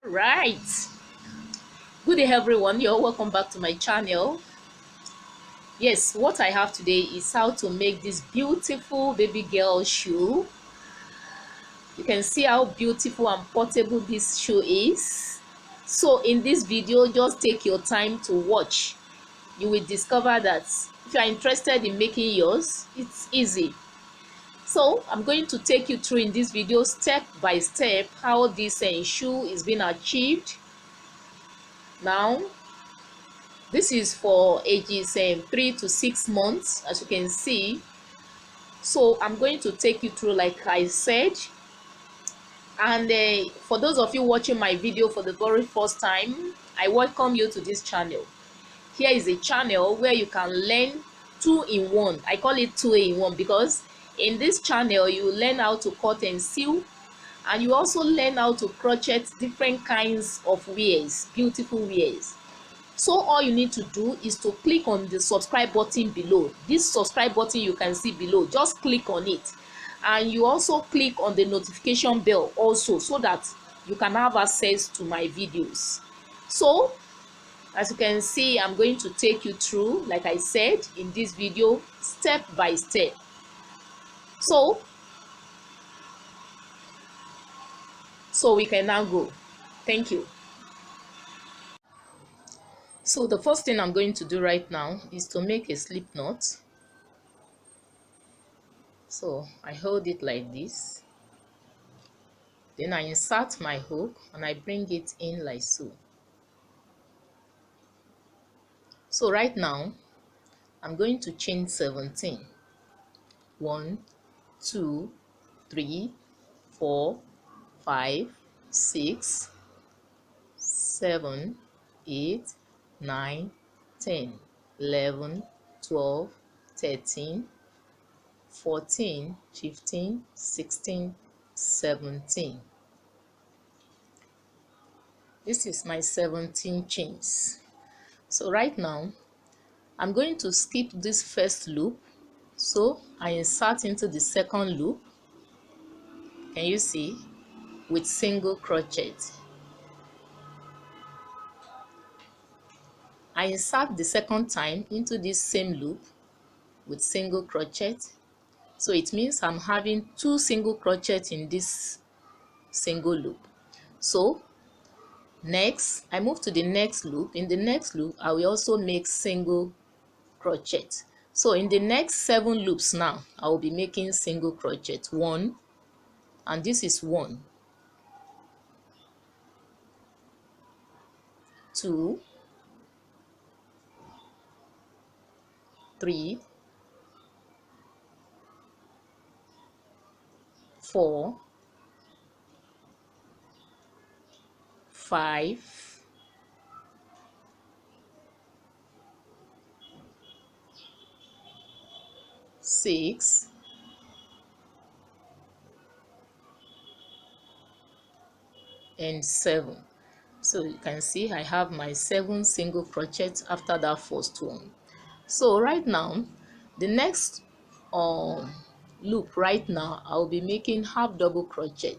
Right. Good day, everyone. You're welcome back to my channel. Yes, what I have today is how to make this beautiful baby girl shoe. You can see how beautiful and portable this shoe is. So in this video, just take your time to watch. You will discover that if you are interested in making yours, it's easy. So I'm going to take you through in this video step by step how this shoe is being achieved. Now this is for ages 3 to 6 months, as you can see. So I'm going to take you through like I said. And for those of you watching my video for the very first time, I welcome you to this channel. Here is a channel where you can learn 2-in-1. I call it 2-in-1 because in this channel you learn how to cut and sew, and you also learn how to crochet different kinds of wears, beautiful wears. So all you need to do is to click on the subscribe button below. This subscribe button you can see below, just click on it, and you also click on the notification bell also, so that you can have access to my videos. So as you can see, I'm going to take you through, like I said, in this video step by step. So we can now go. Thank you. So the first thing I'm going to do right now is to make a slip knot. So I hold it like this, then I insert my hook and I bring it in like so. So right now I'm going to chain 17. 1, 2, 3, 4, 5, 6, 7, 8, 9, 10, 11, 12, 13, 14, 15, 16, 17. This is my 17 chains. So right now I'm going to skip this first loop, so I insert into the second loop. Can you see? With single crochet. I insert the second time into this same loop with single crochet. So it means I'm having 2 single crochet in this single loop. So next I move to the next loop. In the next loop I will also make single crochet. So in the next 7 loops now I will be making single crochet. 1, and this is 1, 2, 3, 4, 5, 6, 7. So you can see I have my 7 single crochet after that first one. So right now the next loop right now I'll be making half double crochet.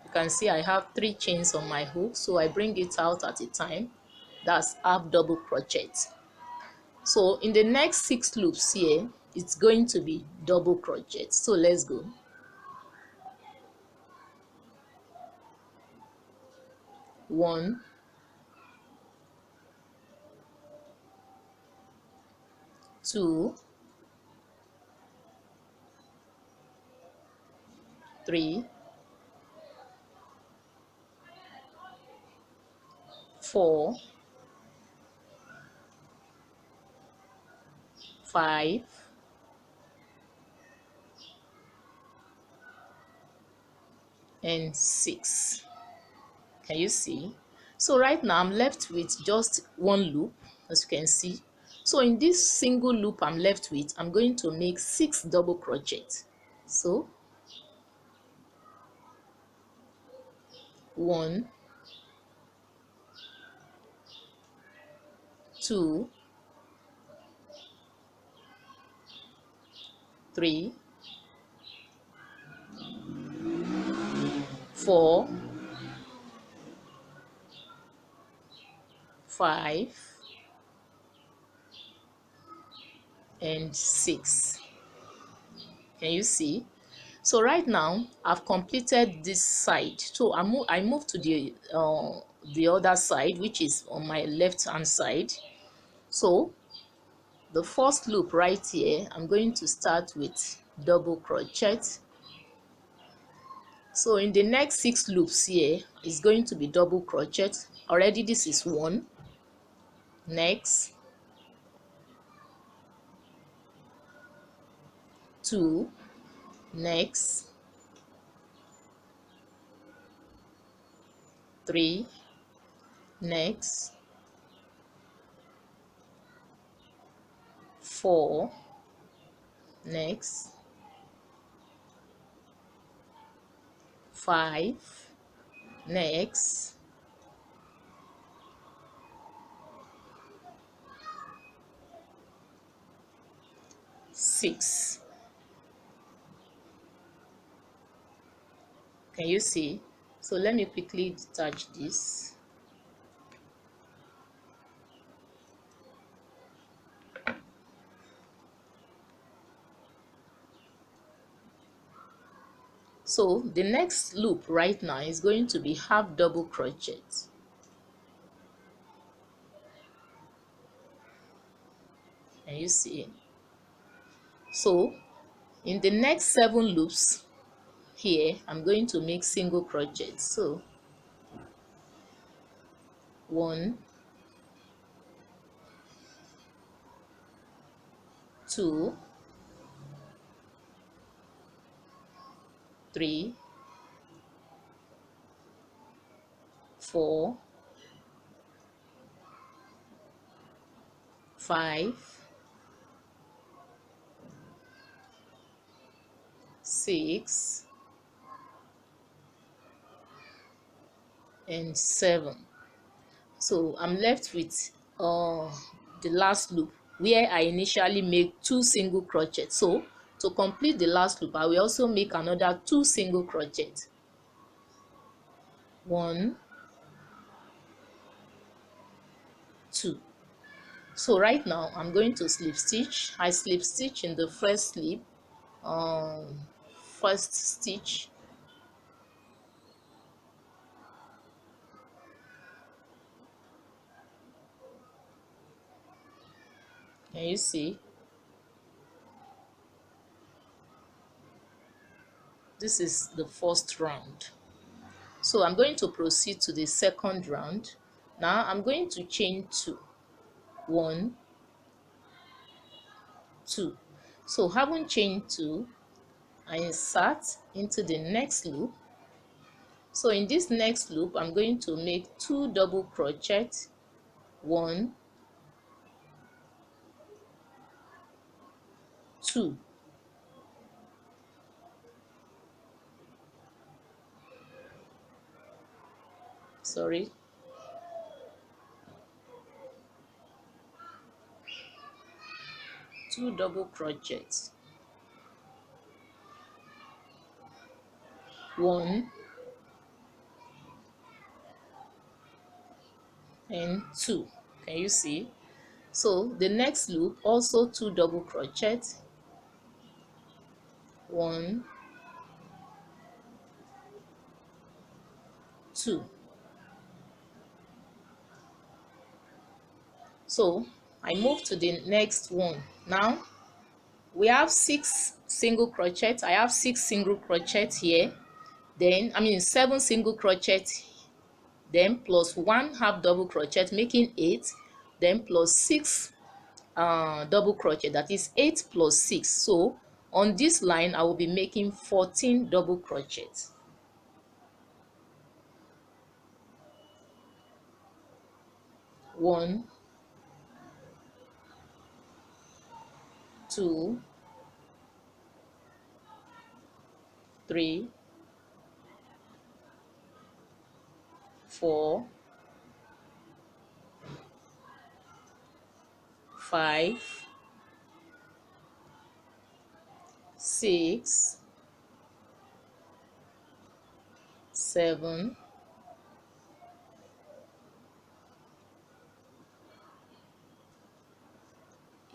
You can see I have 3 chains on my hook, so I bring it out at a time. That's half double crochet. So in the next 6 loops here it's going to be double crochet. So let's go. 1, 2, 3, 4, 5, 6. Can you see? So right now I'm left with just 1 loop, as you can see. So in this single loop I'm left with, I'm going to make 6 double crochet. So 1, 2, 3, 4, 5 and 6. Can you see? So right now I've completed this side, so I move to the other side, which is on my left hand side. So the first loop right here, I'm going to start with double crochet. So in the next 6 loops here is going to be double crochet. Already this is 1, next 2, next 3, next 4, next 5, next 6. Can you see? So let me quickly detach this. So the next loop right now is going to be half double crochet. Can you see? So in the next 7 loops here, I'm going to make single crochet. So 1, 2, 3, 4, 5, 6, and 7. So I'm left with the last loop where I initially make 2 single crochet. So to complete the last loop, I will also make another 2 single crochet. 1, 2. So right now I'm going to slip stitch. I slip stitch in the first slip, first stitch, can you see? This is the first round. So I'm going to proceed to the second round. Now I'm going to chain 2, 1, 2. So having chained 2, I insert into the next loop. So in this next loop, I'm going to make 2 double crochet, 1, 2. Sorry. 2 double crochets, 1 and 2. Can you see? So the next loop also 2 double crochet, 1, 2. So I move to the next one. Now we have 6 single crochet. I have 6 single crochet here. Then 7 single crochet, then plus 1 half double crochet, making 8, then plus 6 double crochet, that is 8 plus 6. So on this line I will be making 14 double crochets. 1, 2, 3, 4, 5, 6, 7,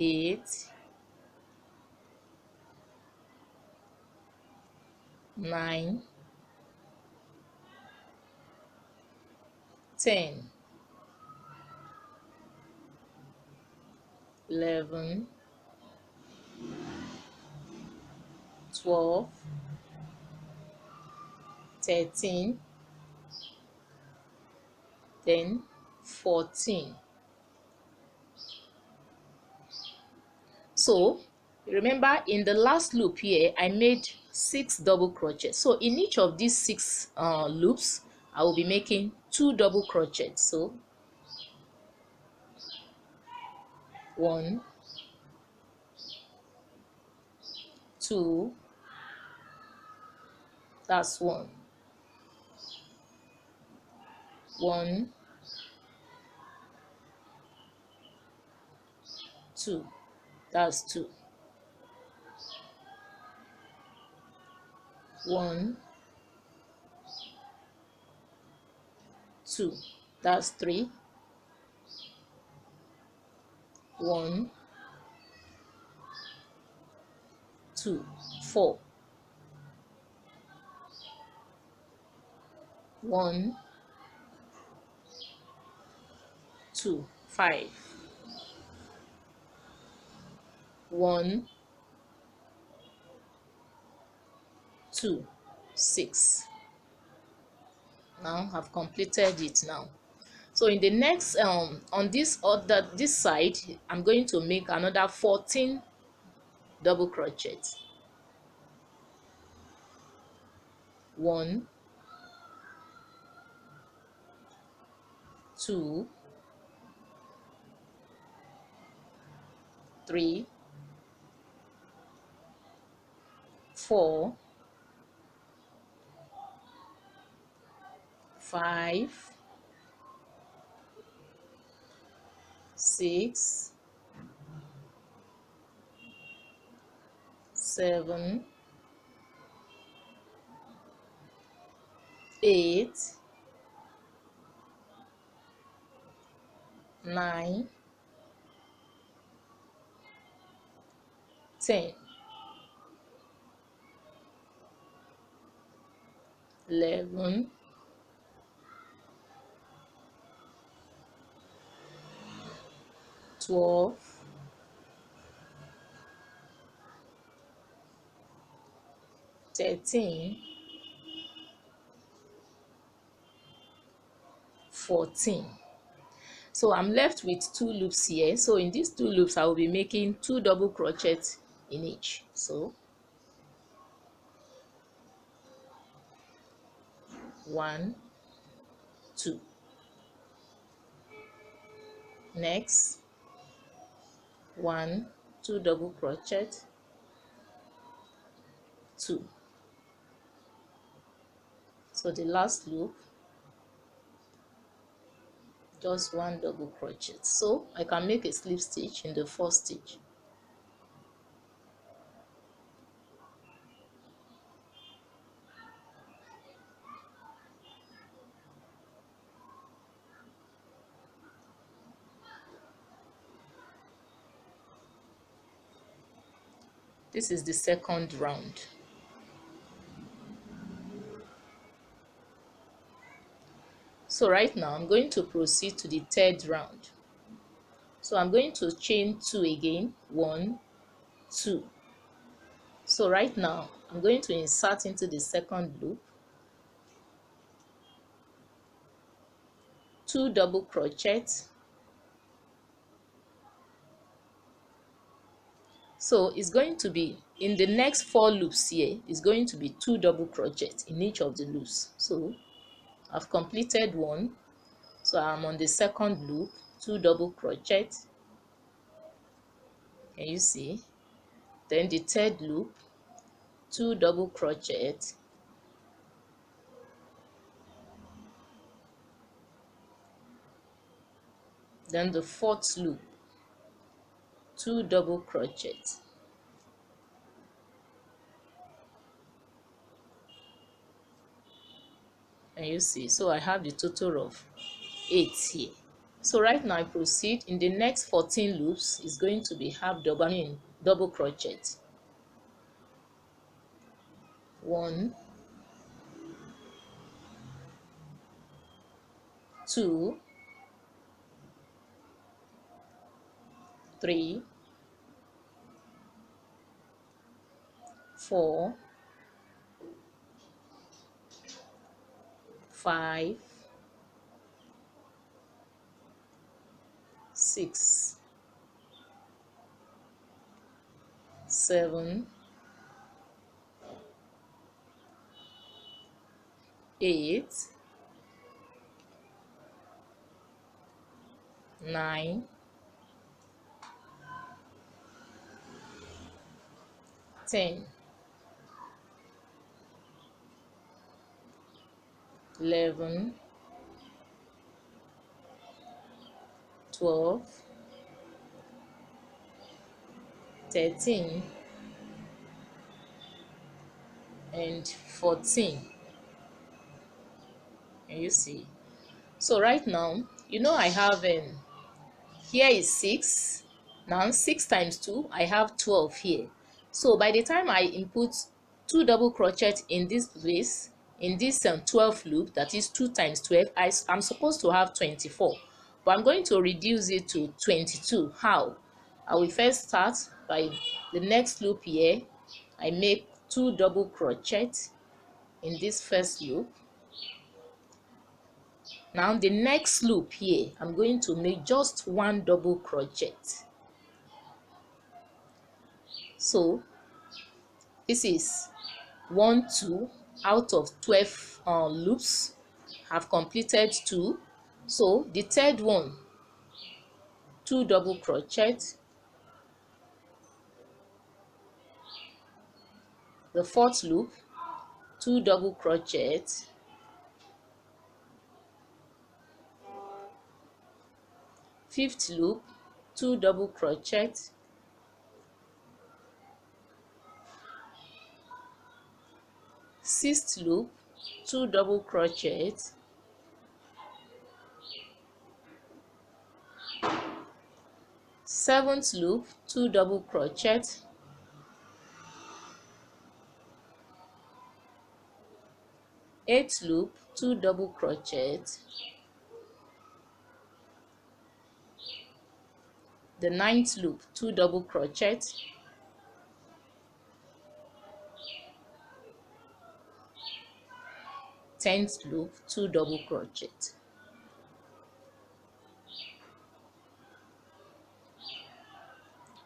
8, 9, 10, 11, 12, 13, then 14. So remember, in the last loop here I made 6 double crochet. So in each of these 6 loops I will be making 2 double crochet. So 1, 2, that's 1, 1, 2, that's 2, 1, 2, that's 3, 1, 2, 4, 1, 2, 5, 1, 2, 6. Now I've completed it now. So in the next on this side I'm going to make another 14 double crochet. 1, 2, 3, 4, 5, 6, 7, 8, 9, 10, 11, 12, 13, 14. So I'm left with 2 loops here. So in these 2 loops I will be making 2 double crochet in each. So 1, 2. Next 1, 2 double crochet, 2. So the last loop, just 1 double crochet. So I can make a slip stitch in the first stitch. This is the second round. So right now I'm going to proceed to the third round. So I'm going to chain 2 again, 1, 2. So right now I'm going to insert into the second loop, 2 double crochet. So it's going to be in the next 4 loops here, it's going to be 2 double crochet in each of the loops. So I've completed 1, so I'm on the second loop, 2 double crochet. Can you see? Then the third loop, 2 double crochet. Then the fourth loop, 2 double crochet. And you see, so I have the total of 8 here. So right now I proceed. In the next 14 loops is going to be half double, double crochet. 1, 2, 3, 4, 5, 6, 7, 8, 9, 10, 11, 12, 13, and 14. And you see, so right now, I have here is 6. Now 6 times 2, I have 12 here. So by the time I input 2 double crochet in this place, in this 12 loop, that is 2 times 12, I'm supposed to have 24, but I'm going to reduce it to 22. How? I will first start by the next loop here. I make 2 double crochet in this first loop. Now the next loop here, I'm going to make just 1 double crochet. So this is 1, 2 out of 12 loops. I've completed 2. So the third one, 2 double crochet. The fourth loop, 2 double crochet. Fifth loop, 2 double crochet. Sixth loop, 2 double crochet. Seventh loop, 2 double crochet. Eighth loop, 2 double crochet. The ninth loop, 2 double crochet. 10th loop, 2 double crochet.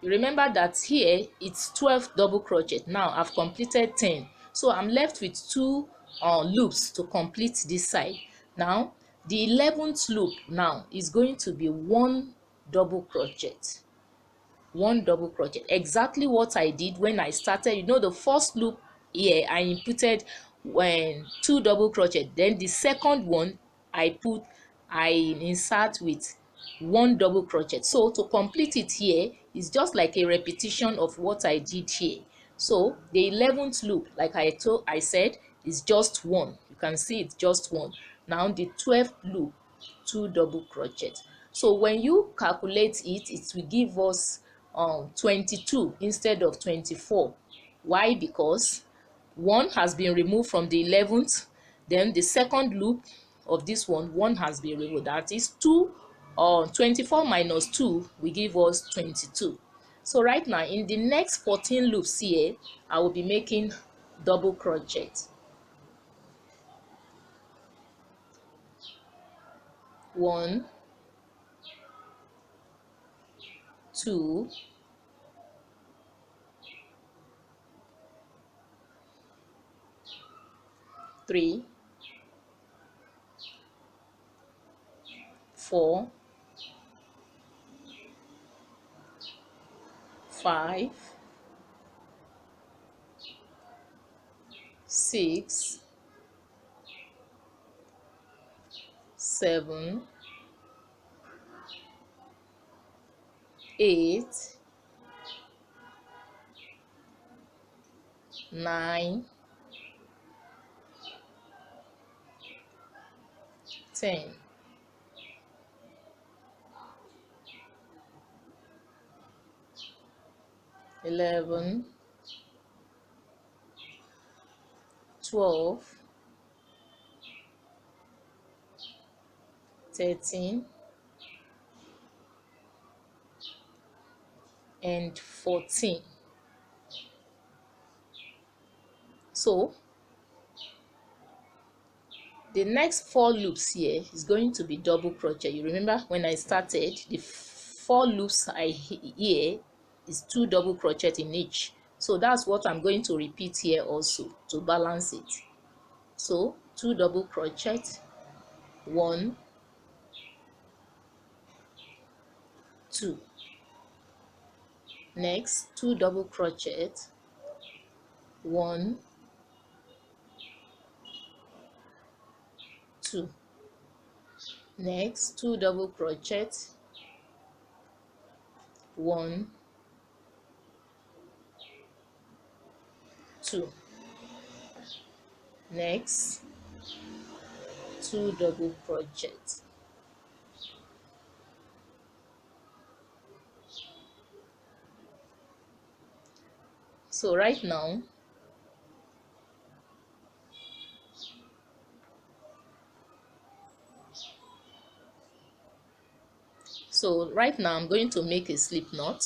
You remember that here it's 12 double crochet. Now I've completed 10, so I'm left with 2 loops to complete this side. Now the 11th loop now is going to be 1 double crochet. 1 double crochet, exactly what I did when I started. The first loop here I inputted 2 double crochet, then the second one I insert with 1 double crochet. So to complete it here is just like a repetition of what I did here. So the 11th loop, like I said, is just 1. You can see it's just 1. Now the 12th loop, 2 double crochet. So when you calculate it, it will give us 22 instead of 24. Why? Because 1 has been removed from the 11th, then the second loop of this one has been removed. That is 24 minus 2 will give us 22. So right now in the next 14 loops here, I will be making double crochet. 1, 2, 3, 4, 5, 6, 7, 8, 9, 10, 11, 12, 13, and 14. So the next 4 loops here is going to be double crochet. You remember when I started, the 4 loops here is 2 double crochet in each. So that's what I'm going to repeat here also to balance it. So 2 double crochet, 1, 2. Next 2 double crochet, 1, 2. Next 2 double crochet, 1, 2. Next 2 double crochet. So right now I'm going to make a slip knot.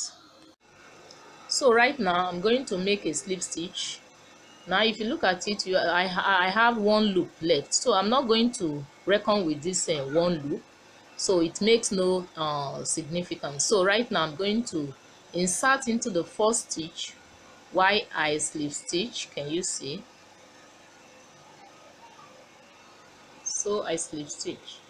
So right now I'm going to make a slip stitch. Now if you look at it, I have 1 loop left, so I'm not going to reckon with this 1 loop, so it makes no significance. So right now I'm going to insert into the first stitch while I slip stitch. Can you see? So I slip stitch.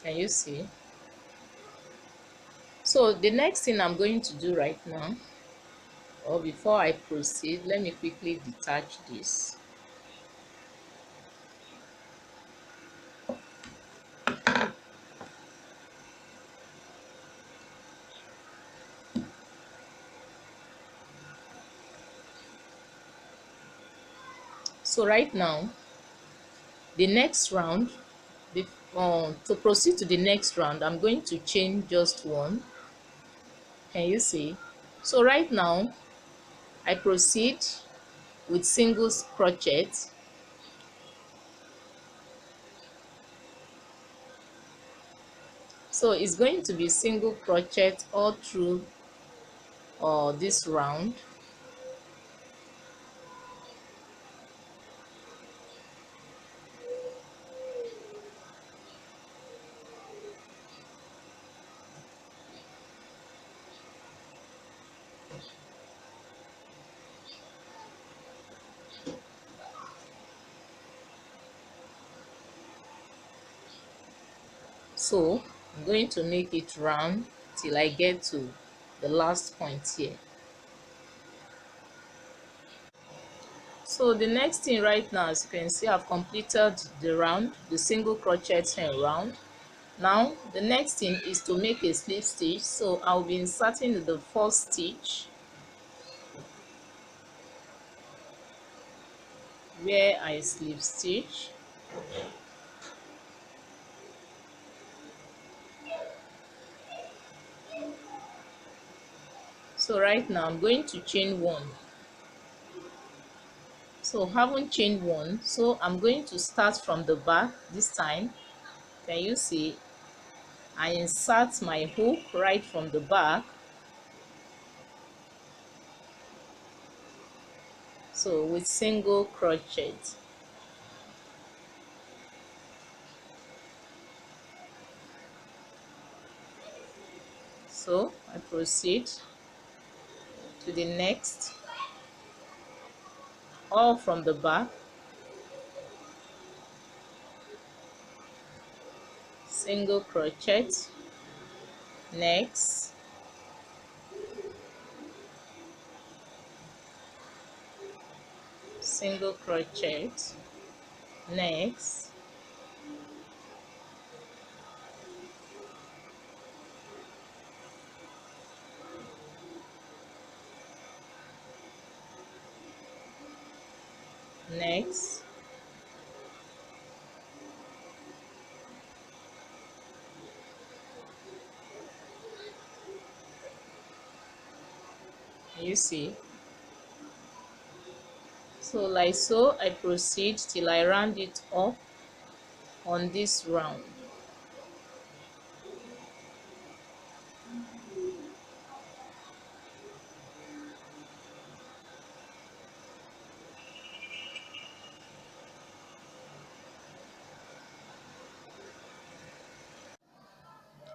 Can you see? So the next thing I'm going to do right now, or before I proceed, let me quickly detach this. So right now, the next round, to proceed to the next round, I'm going to chain just 1. Can you see? So right now, I proceed with single crochet. So it's going to be single crochet all through this round. So I'm going to make it round till I get to the last point here. So the next thing right now, as you can see, I've completed the round, the single crochet round. Now the next thing is to make a slip stitch. So I'll be inserting the first stitch where I slip stitch. So right now I'm going to chain 1. So haven't chained 1, so I'm going to start from the back this time. Can you see? I insert my hook right from the back. So with single crochet. So I proceed to the next, all from the back, single crochet, next, single crochet, next, next, you see. So like so I proceed till I round it up on this round.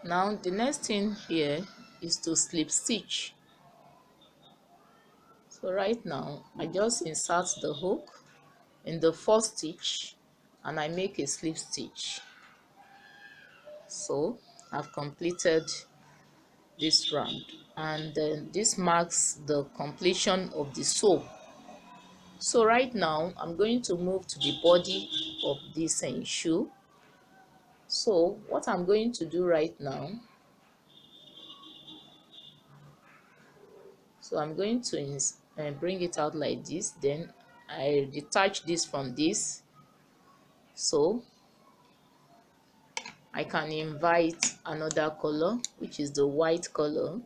Now the next thing here is to slip stitch. So right now I just insert the hook in the first stitch and I make a slip stitch. So I've completed this round, and then this marks the completion of the sew. So right now I'm going to move to the body of this shoe. So what I'm going to do right now, so I'm going to bring it out like this, then I detach this from this, so I can invite another color, which is the white color.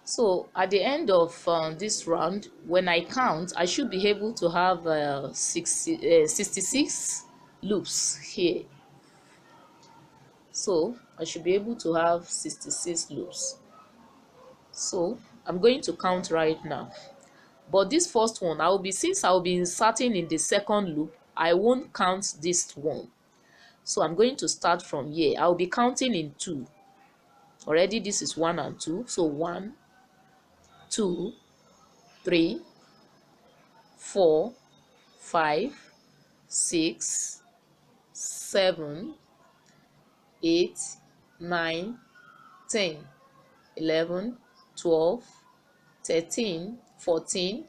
So at the end of this round, when I count, I should be able to have 66 loops here. So I should be able to have 66 loops. So I'm going to count right now. But this first one, since I'll be inserting in the second loop, I won't count this one. So I'm going to start from here. I'll be counting in two. Already this is 1 and 2. So 1, 2, 3, 4, 5, 6, 7, 8, 9, 10, 11, 12, 13, 14,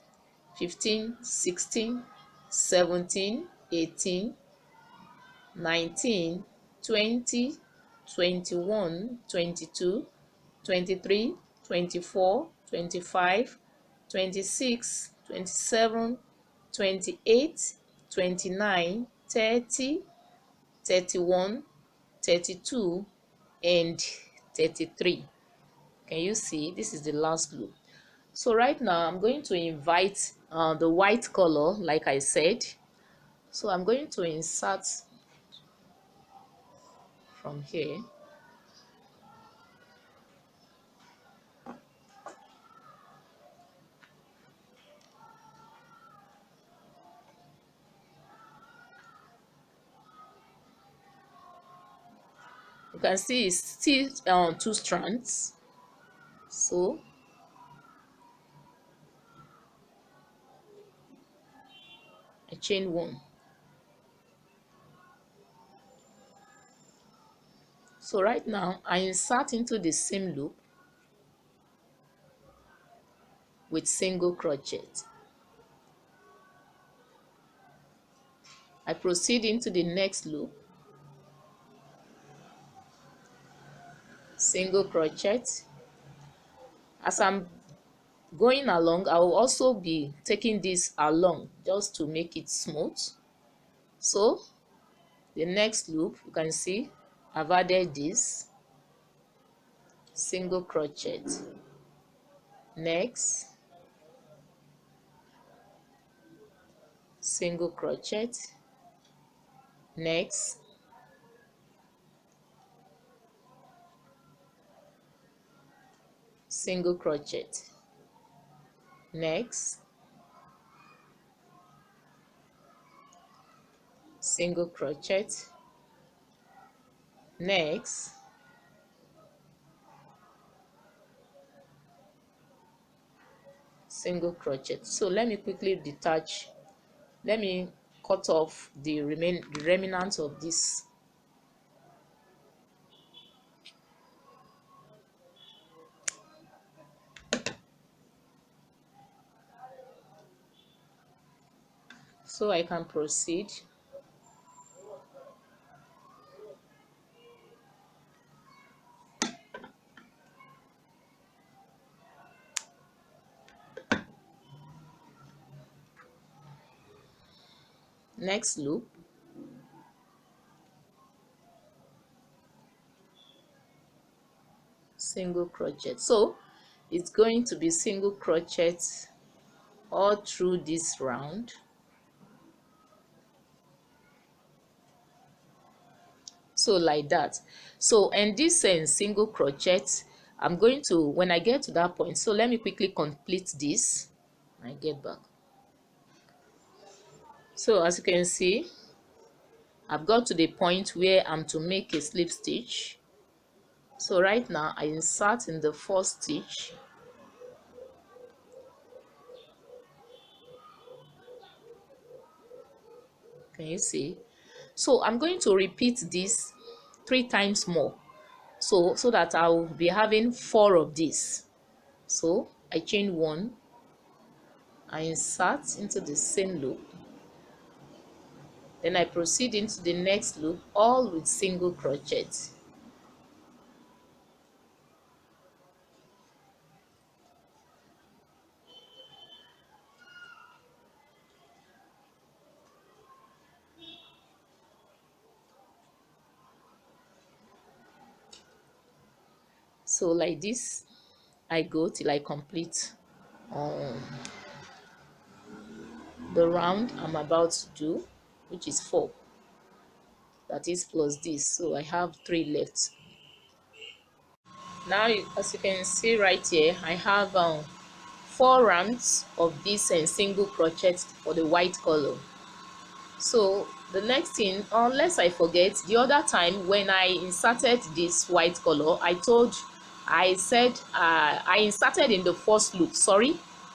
15, 16, 17, 18, 19, 20, 21, 22, 23, 24, 25, 26, 27, 28, 29, 30, 31, 32, and 33. Can you see? This is the last loop. So right now I'm going to invite the white color, like I said. So I'm going to insert from here. You can see it's still two strands. So I chain one. So right now I insert into the same loop with single crochet. I proceed into the next loop, single crochet. As I'm going along, I will also be taking this along just to make it smooth. So the next loop, you can see I've added this single crochet, next single crochet, next single crochet, next single crochet, next single crochet. So let me quickly detach, let me cut off the remnants of this. So I can proceed. next loop, single crochet. So it's going to be single crochet all through this round. So like that. So and this single crochet, I'm going to, when I get to that point, so let me quickly complete this. I get back. So as you can see, I've got to the point where I'm to make a slip stitch. So right now I insert in the first stitch. Can you see? So I'm going to repeat this 3 times more, so that I'll be having 4 of this. So I chain 1, I insert into the same loop, then I proceed into the next loop, all with single crochet. So like this I go till I complete the round I'm about to do, which is 4, that is plus this, so I have 3 left. Now as you can see right here, I have 4 rounds of this single crochet for the white color. So the next thing, unless I forget, the other time when I inserted this white color, I said I inserted in the first loop. Sorry,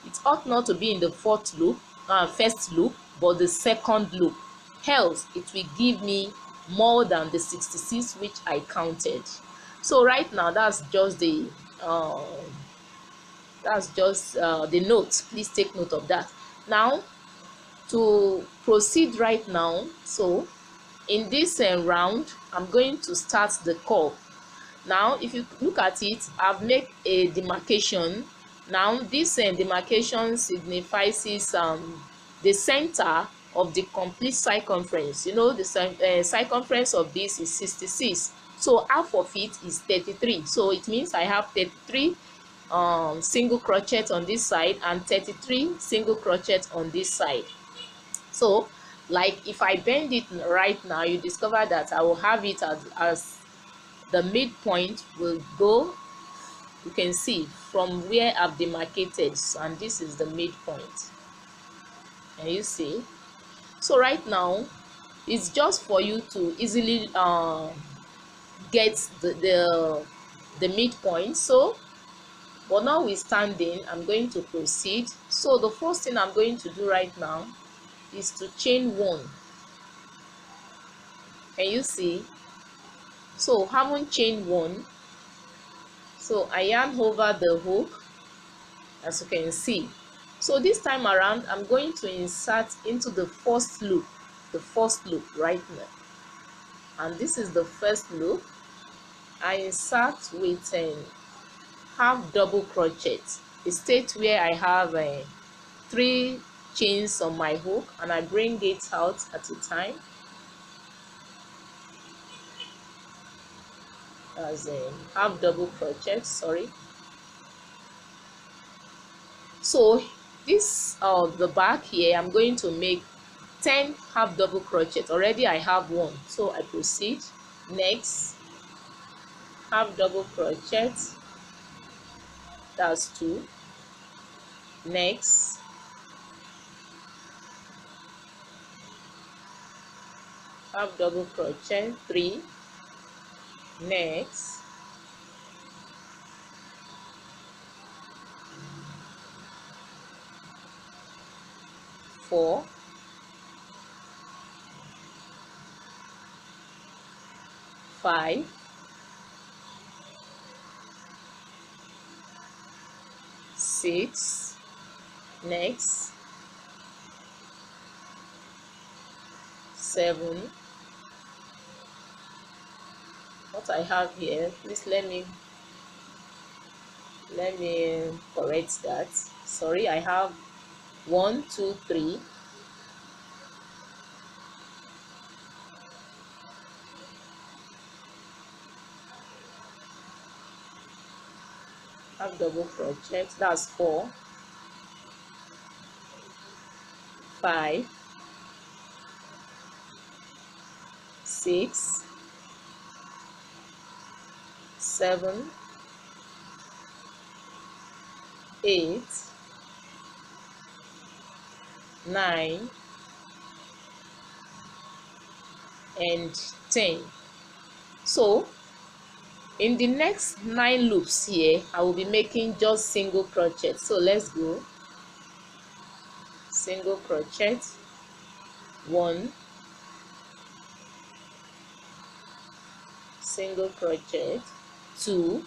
it ought not to be in the first loop, but the second loop, else it will give me more than the 66 which I counted. So right now that's just the note. Please take note of that. Now to proceed right now, so in this round I'm going to start the curve. Now if you look at it, I've made a demarcation. Now this demarcation signifies the center of the complete circumference. You know, the circumference of this is 66, so half of it is 33. So it means I have 33 single crochet on this side and 33 single crochet on this side. So like if I bend it right now, you discover that I will have it as the midpoint will go, you can see from where I've demarcated, and this is the midpoint. Can you see? So right now it's just for you to easily get the midpoint. So but notwithstanding, I'm going to proceed. So the first thing I'm going to do right now is to chain 1. Can you see? So having chain 1, so I yarn over the hook, as you can see. So this time around I'm going to insert into the first loop right now, and this is the first loop. I insert with a half double crochet, a state where I have 3 chains on my hook, and I bring it out at a time as a half double crochet. Sorry. So this the back here, I'm going to make 10 half double crochet. Already I have 1, so I proceed. Next half double crochet, that's 2. Next half double crochet, 3. Next 4. 5. 6. Next 7. What I have here, please let me correct that. Sorry, I have 1 2 3 half double crochet, that's 4, 5, 6, 7, 8, 9, and 10. So in the next 9 loops here, I will be making just single crochet. So let's go. Single crochet, 1, single crochet, 2,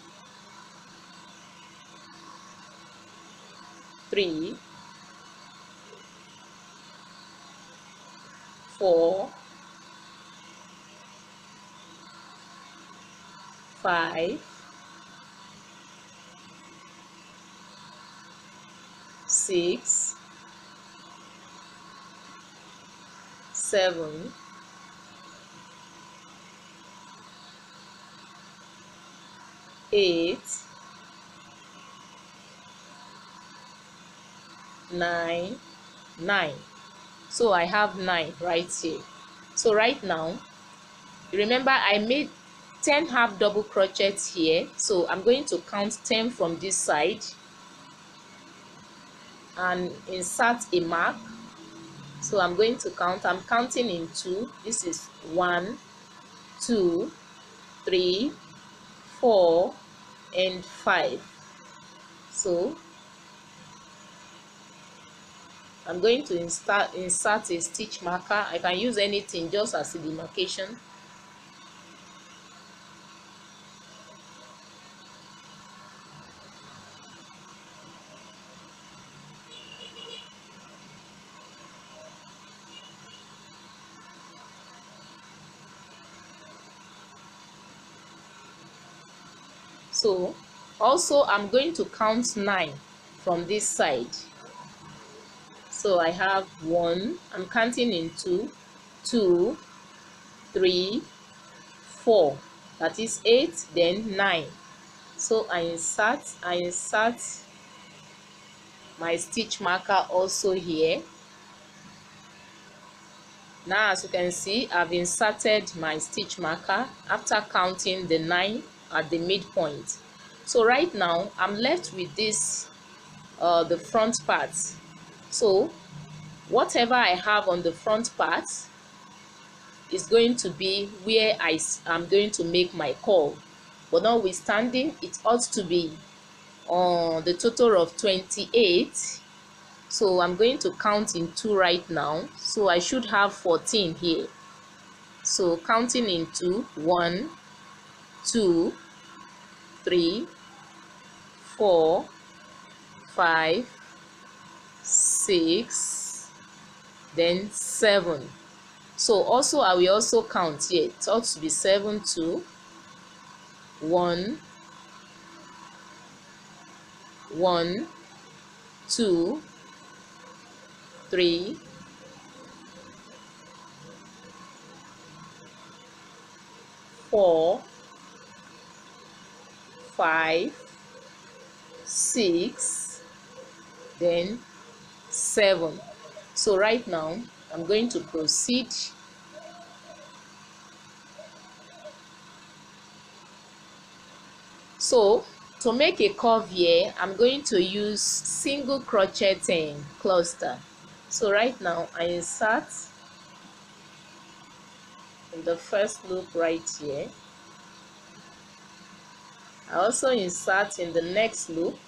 3, 4, 5, 6, 7, 8, 9, 9. So I have 9 right here. So right now, remember I made 10 half double crochets here, so I'm going to count 10 from this side and insert a mark. So I'm going to count. I'm counting in 2. This is 1, 2, 3, 4, and 5. So I'm going to insert a stitch marker. I can use anything just as a demarcation. So also I'm going to count 9 from this side. So I have 1, I'm counting in 2, 2, 3, 4, that is 8, then 9. So I insert my stitch marker also here. Now as you can see, I've inserted my stitch marker after counting the 9 at the midpoint. So right now I'm left with this the front part. So whatever I have on the front part is going to be where I'm going to make my curl, but notwithstanding it ought to be on the total of 28. So I'm going to count in 2 right now, so I should have 14 here. So counting in 2, 1, 2, 3, 4, 5, 6, then 7. So also I will also count here. It ought to be 7 too. 1, 1, 2, 3, 4, 5, 6, then 7. So right now I'm going to proceed. So to make a curve here, I'm going to use single crochet cluster. So right now I insert in the first loop right here. I also insert in the next loop.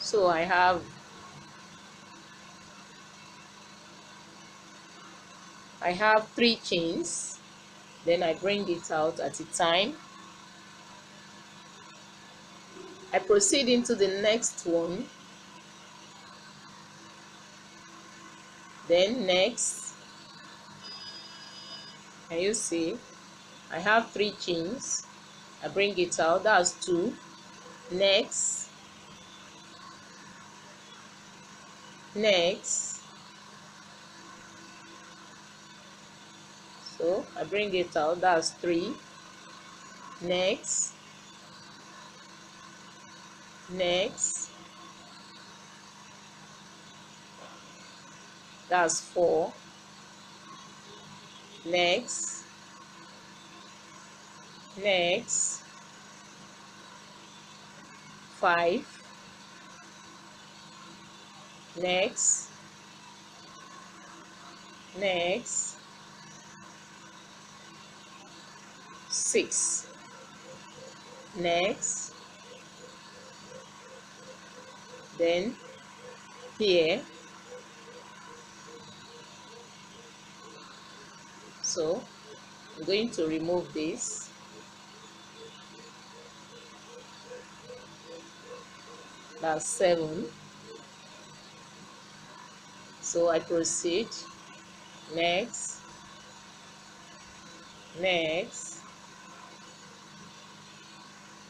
So I have I have 3 chains, then I bring it out at a time. I proceed into the next one, then next. Can you see? I have 3 chains. I bring it out, that's 2. Next, next. So I bring it out, that's 3. Next, next, that's 4, next, next, 5, next, next, 6, next, then here, so I'm going to remove this, that's 7, so I proceed, next, next,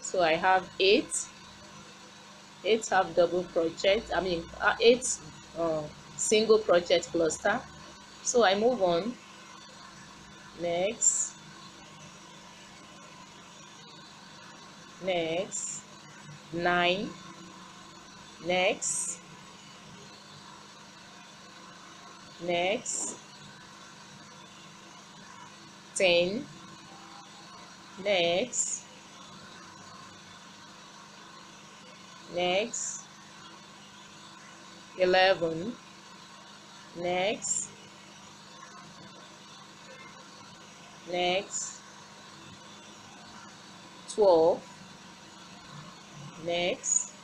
so I have 8 half double crochet, 8 single crochet cluster, so I move on, next, next, 9, next, next, 10, next, next, 11, next, next, 12, next,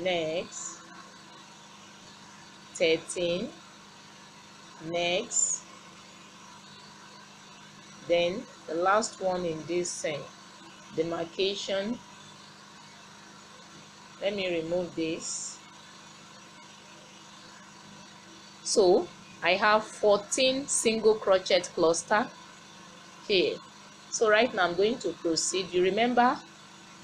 next, 13, next, then the last one in this demarcation, let me remove this. So I have 14 single crochet cluster here. So right now I'm going to proceed. You remember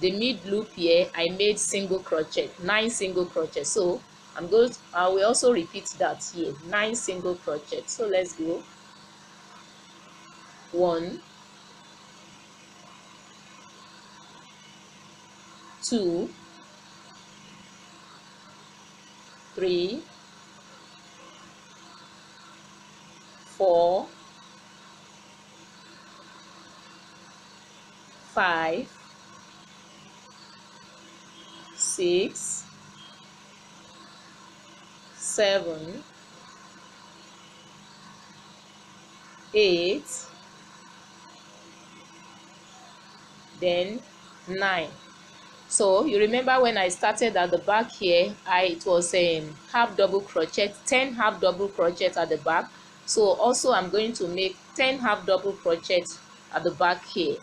the mid loop here, I made single crochet, 9 single crochet. So I will also repeat that here, 9 single crochet. So let's go. 1, 2, 3, 4, 5, 6, 7, 8, then 9. So you remember when I started at the back here, it was half double crochet, 10 half double crochet at the back. So also I'm going to make 10 half double crochet at the back here.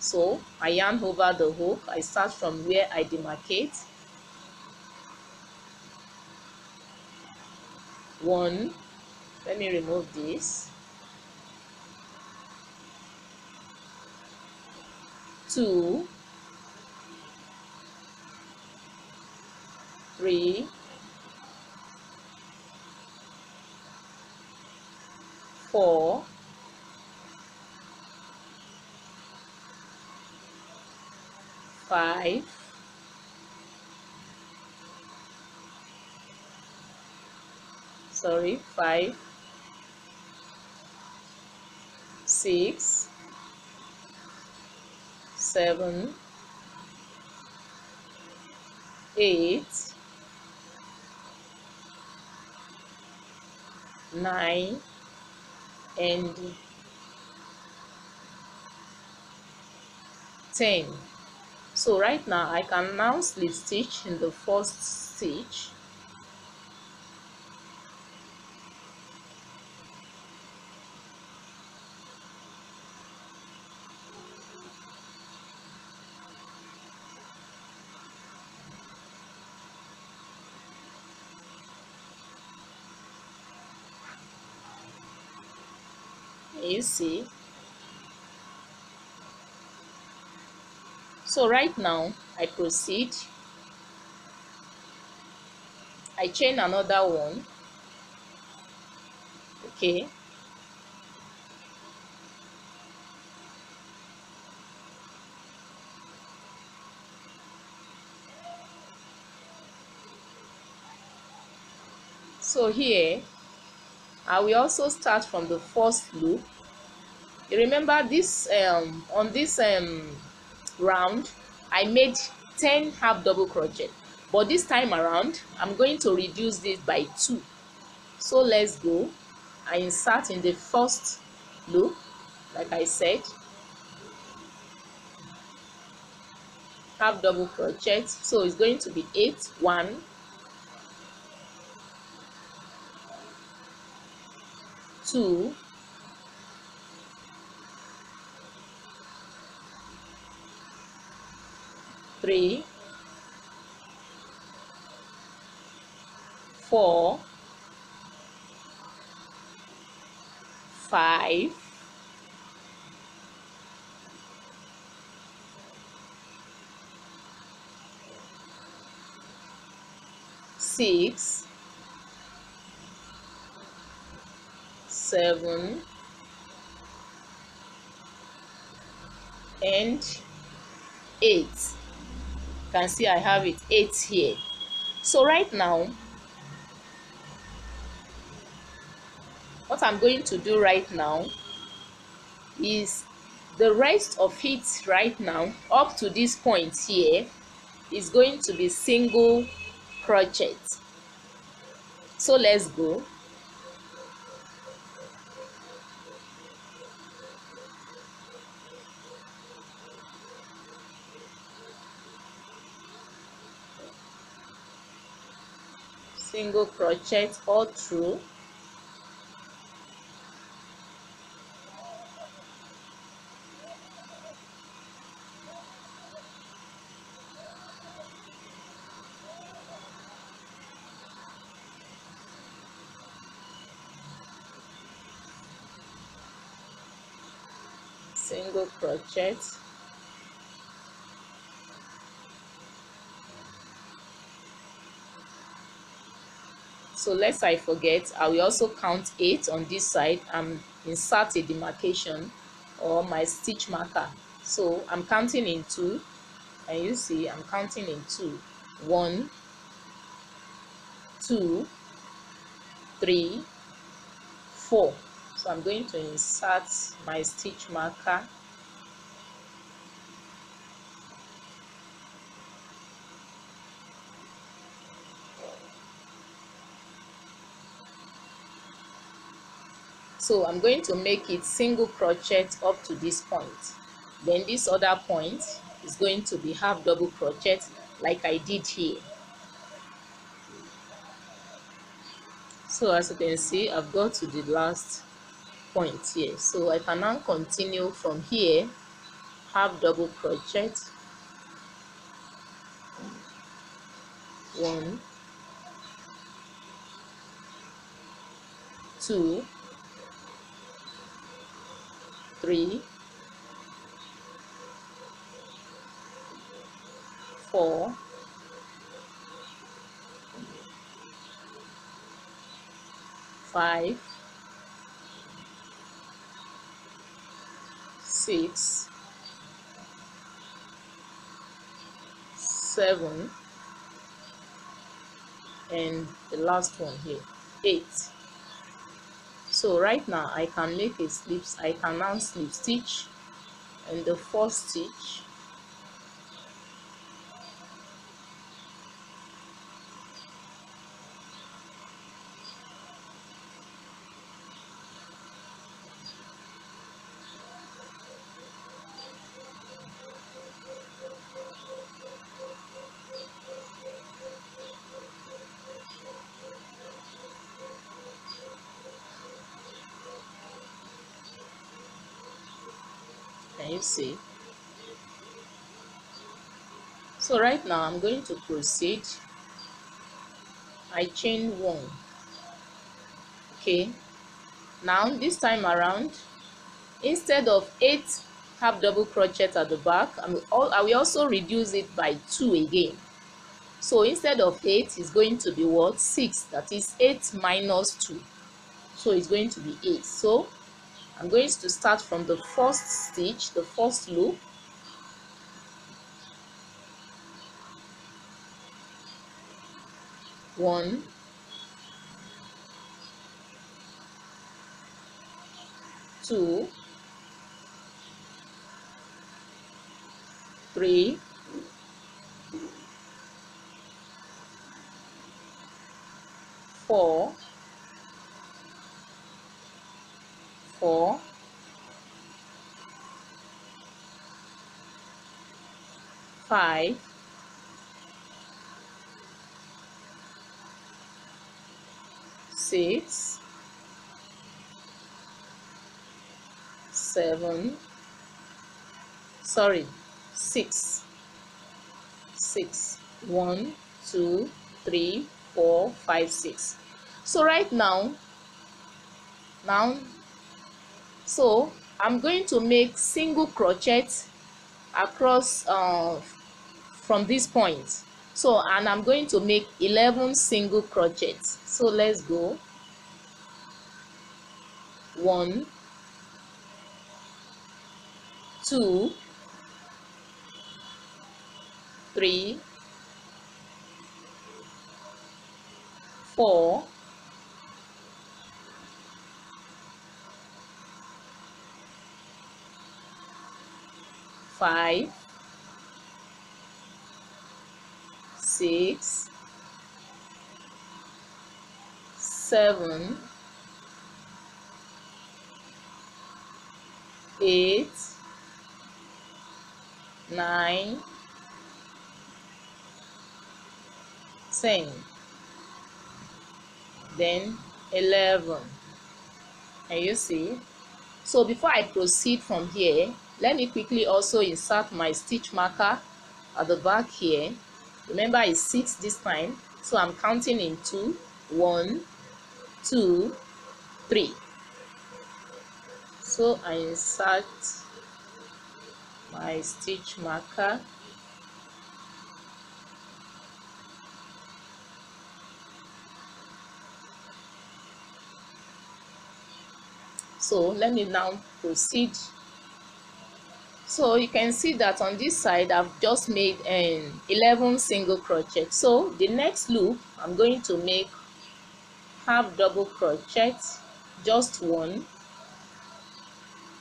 So I yarn over the hook. I start from where I demarcate. 1, let me remove this. 2, 3, 4, 5, 5, 6, 7, 8, 9, and 10. So right now I can now slip stitch in the first stitch. You see, so right now I proceed, I chain another one, okay, So here I will also start from the first loop. You remember this on this round I made 10 half double crochet, but this time around I'm going to reduce this by 2. So let's go. I insert in the first loop, like I said, half double crochet, so it's going to be 8, 1, 2, 3, 4, 5, 6, 7, and 8. You can see I have it 8 here. So right now what I'm going to do right now is the rest of it right now up to this point here is going to be single crochet. So let's go. Single crochet all through. Single crochet. So lest I forget, I will also count 8 on this side and insert a demarcation or my stitch marker. So I'm counting in 2, and you see I'm counting in 2. 1, 2, 3, 4. So I'm going to insert my stitch marker. So I'm going to make it single crochet up to this point. Then this other point is going to be half double crochet like I did here. So as you can see, I've got to the last point here. So I can now continue from here, half double crochet, 1, 2, 3, 4, 5, 6, 7, and the last one here, 8. So right now I can make a slip, I can now slip stitch in the first stitch, can you see? So right now I'm going to proceed. I chain 1. Okay, now this time around, instead of 8 half double crochet at the back, I will also reduce it by 2 again. So instead of 8, it's going to be what? 6. That is 8 minus 2. So it's going to be 8. So I'm going to start from the first stitch, the first loop. One, 2, 3, 4, 4, 5, 6, 7, sorry, 6, 6, 1, 2, 3, 4, 5, 6. So right now, so I'm going to make single crochet across from this point. So, and I'm going to make 11 single crochets. So let's go. 1, 2, 3, 4, 5, 6, 7, 8, 9, 10, then 11. Can you see? So before I proceed from here, let me quickly also insert my stitch marker at the back here. Remember, it's 6 this time, so I'm counting in 2. 1, 2, 3. So I insert my stitch marker. So let me now proceed. So you can see that on this side I've just made 11 single crochet. So the next loop I'm going to make half double crochet, just 1.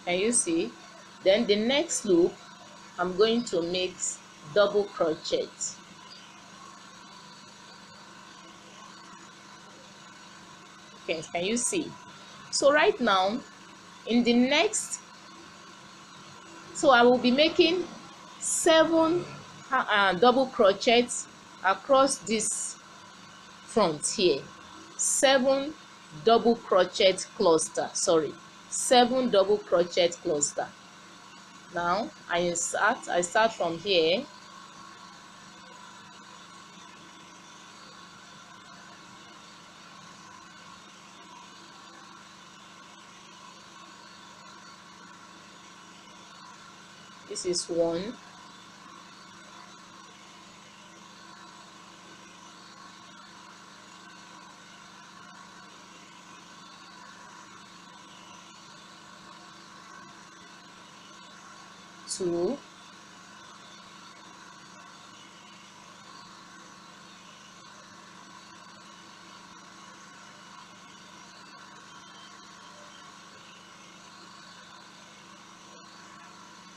Can you see? Then the next loop I'm going to make double crochet. Okay, can you see? So right now in the next, so I will be making 7 double crochets across this front here. 7 double crochet cluster, sorry, 7 double crochet cluster. Now I start from here. This is 1, 2,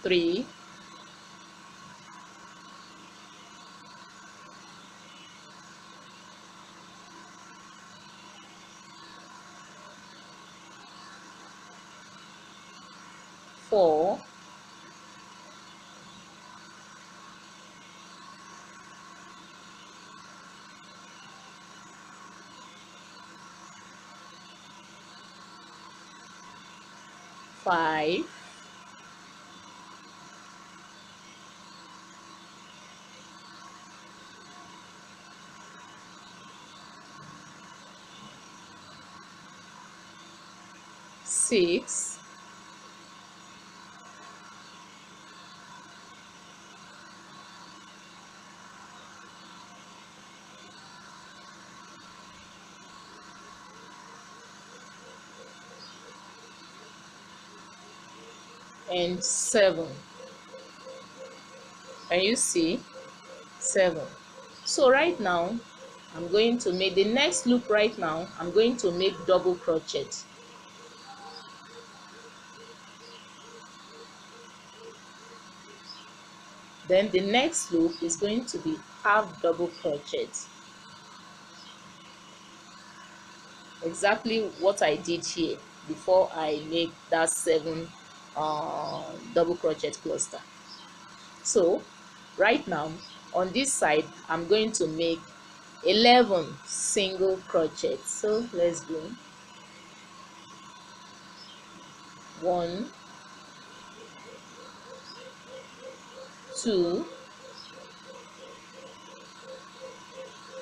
3, 4, 5, 6, 7. Can you see? 7. So right now I'm going to make the next loop. Right now I'm going to make double crochet. Then the next loop is going to be half double crochet, exactly what I did here before I make that 7 double crochet cluster. So right now on this side I'm going to make 11 single crochet. So let's go 1, 2,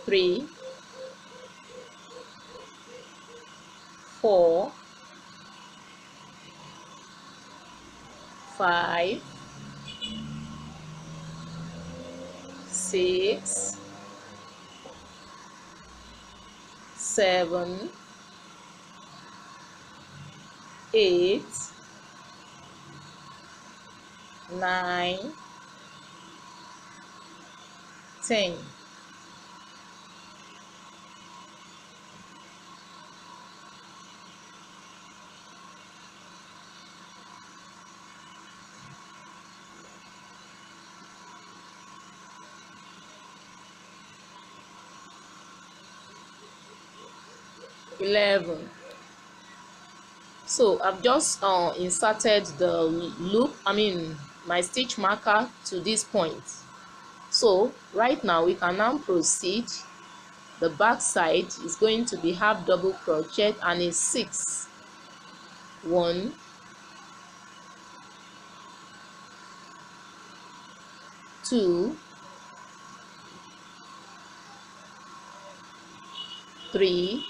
3, 4, 5, 6, 7, 8, 9, 10. So I've just inserted the loop, my stitch marker to this point. So right now we can now proceed. The back side is going to be half double crochet and a 6. 1, 2, 3,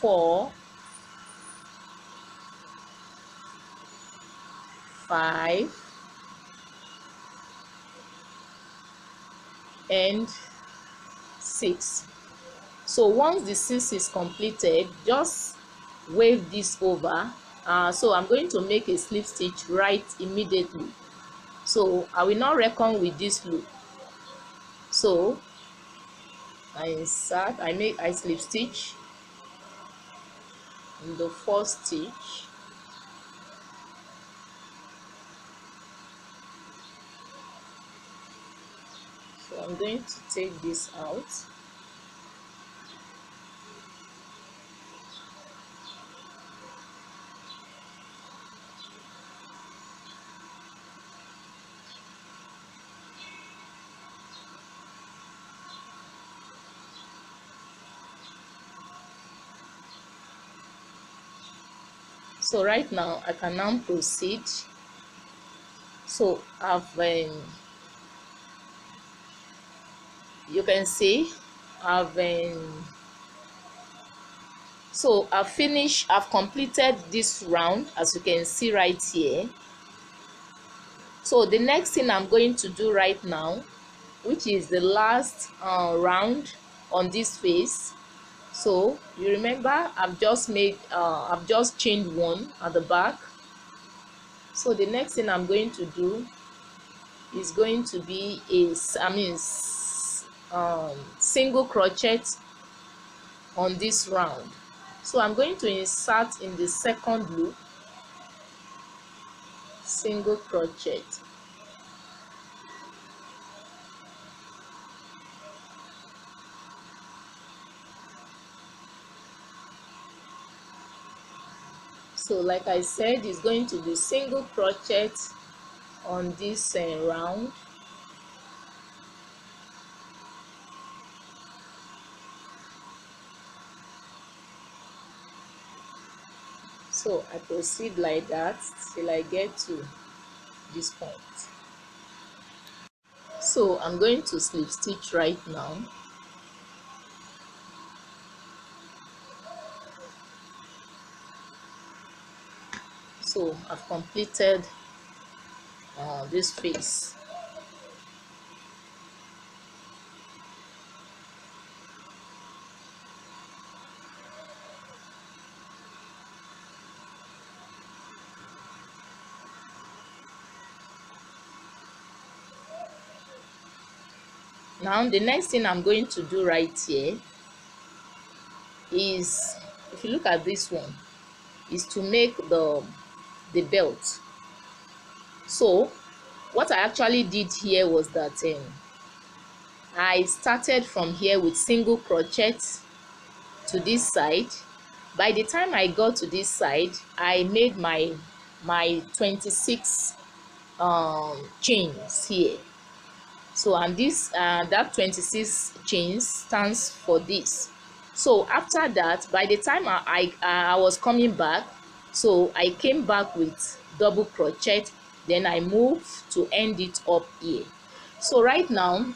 4, 5, and 6. So once the 6 is completed, just wave this over. So I'm going to make a slip stitch right immediately. So I will not reckon with this loop. So I insert, I slip stitch in the first stitch. So I'm going to take this out. So right now I can now proceed. So I've you can see I've I've completed this round, as you can see right here. So the next thing I'm going to do right now, which is the last round on this face. So you remember I've just chained 1 at the back. So the next thing I'm going to do is going to be a single crochet on this round. So I'm going to insert in the second loop, single crochet. So like I said, it's going to be single crochet on this round. So I proceed like that till I get to this point. So I'm going to slip stitch right now. So I've completed this face. Now the next thing I'm going to do right here is, if you look at this one, is to make the belt. So what I actually did here was that I started from here with single crochet to this side. By the time I got to this side, I made my 26 chains here. So, and this that 26 chains stands for this. So after that, by the time I was coming back, so I came back with double crochet, then I moved to end it up here. So right now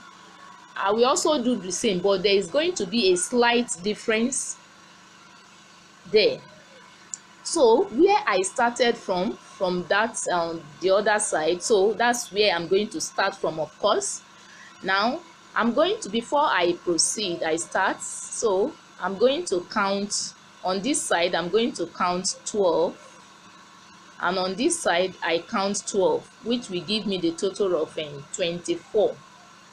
I will also do the same, but there is going to be a slight difference there. So where I started from that the other side, so that's where I'm going to start from, of course. Now I'm going to, before I proceed, I start, so I'm going to count on this side. I'm going to count 12, and on this side I count 12, which will give me the total of 24.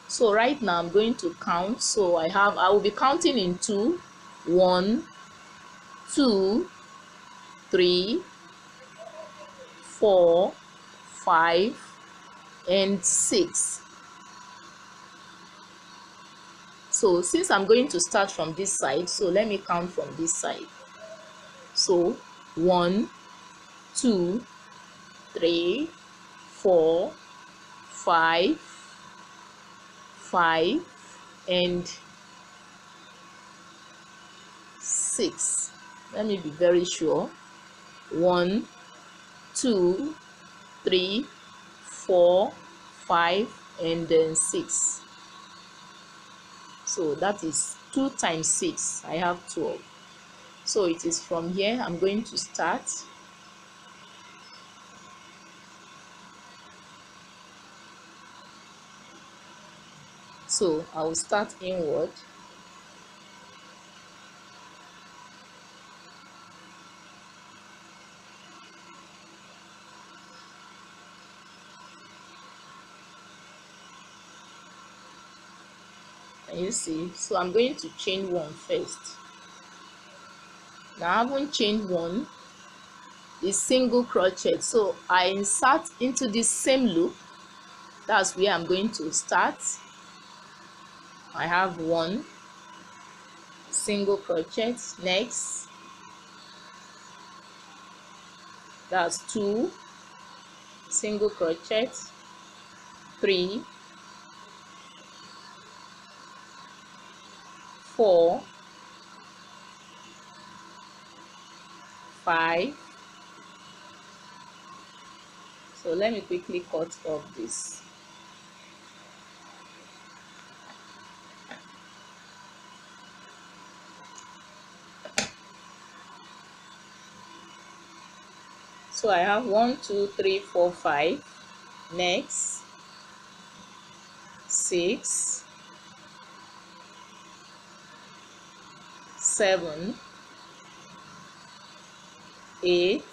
So right now I'm going to count. So I will be counting in two. 1, 2, 3, 4, 5, and 6. So since I'm going to start from this side, so let me count from this side. So 1, 2, 3, 4, 5, 5, and 6. Let me be very sure. 1, 2, 3, 4, 5, and then 6. So that is 2 times 6. I have 12. So it is from here I'm going to start. So I will start inward. Can you see? So I'm going to chain 1 first. Now I haven't chained 1. Is single crochet, so I insert into this same loop. That's where I'm going to start. I have 1 single crochet. Next, that's 2 single crochet, 3, 4, 5. So let me quickly cut off this. So I have 1, 2, 3, 4, 5. Next, 6, 7, 8,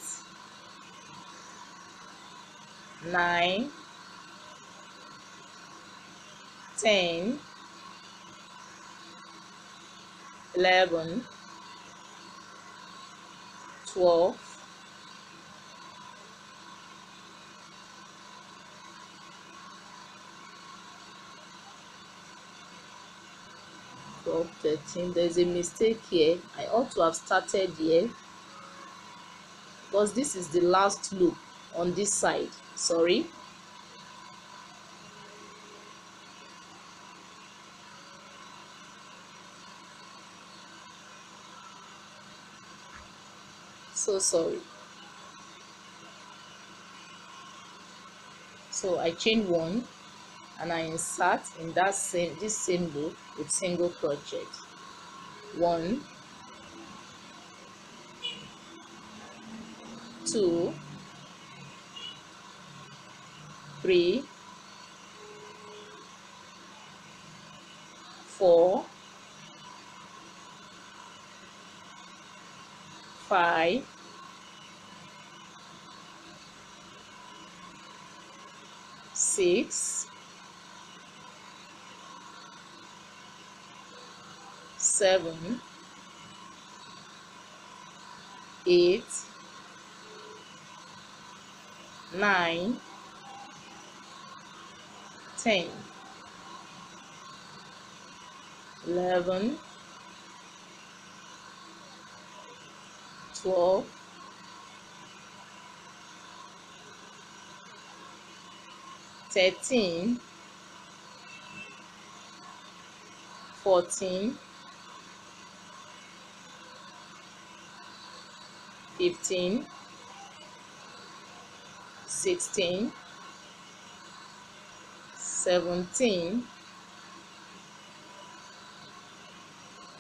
9, 10, 11, 12, 13. There's a mistake here. I ought to have started here because this is the last loop on this side. Sorry. So sorry. So I chain 1 and I insert in this same loop with single crochet. 1, 2, 3, 4, 5, 6, 7, 8, 9, 10, 11, 12, 13, 14, 15, 16, 17,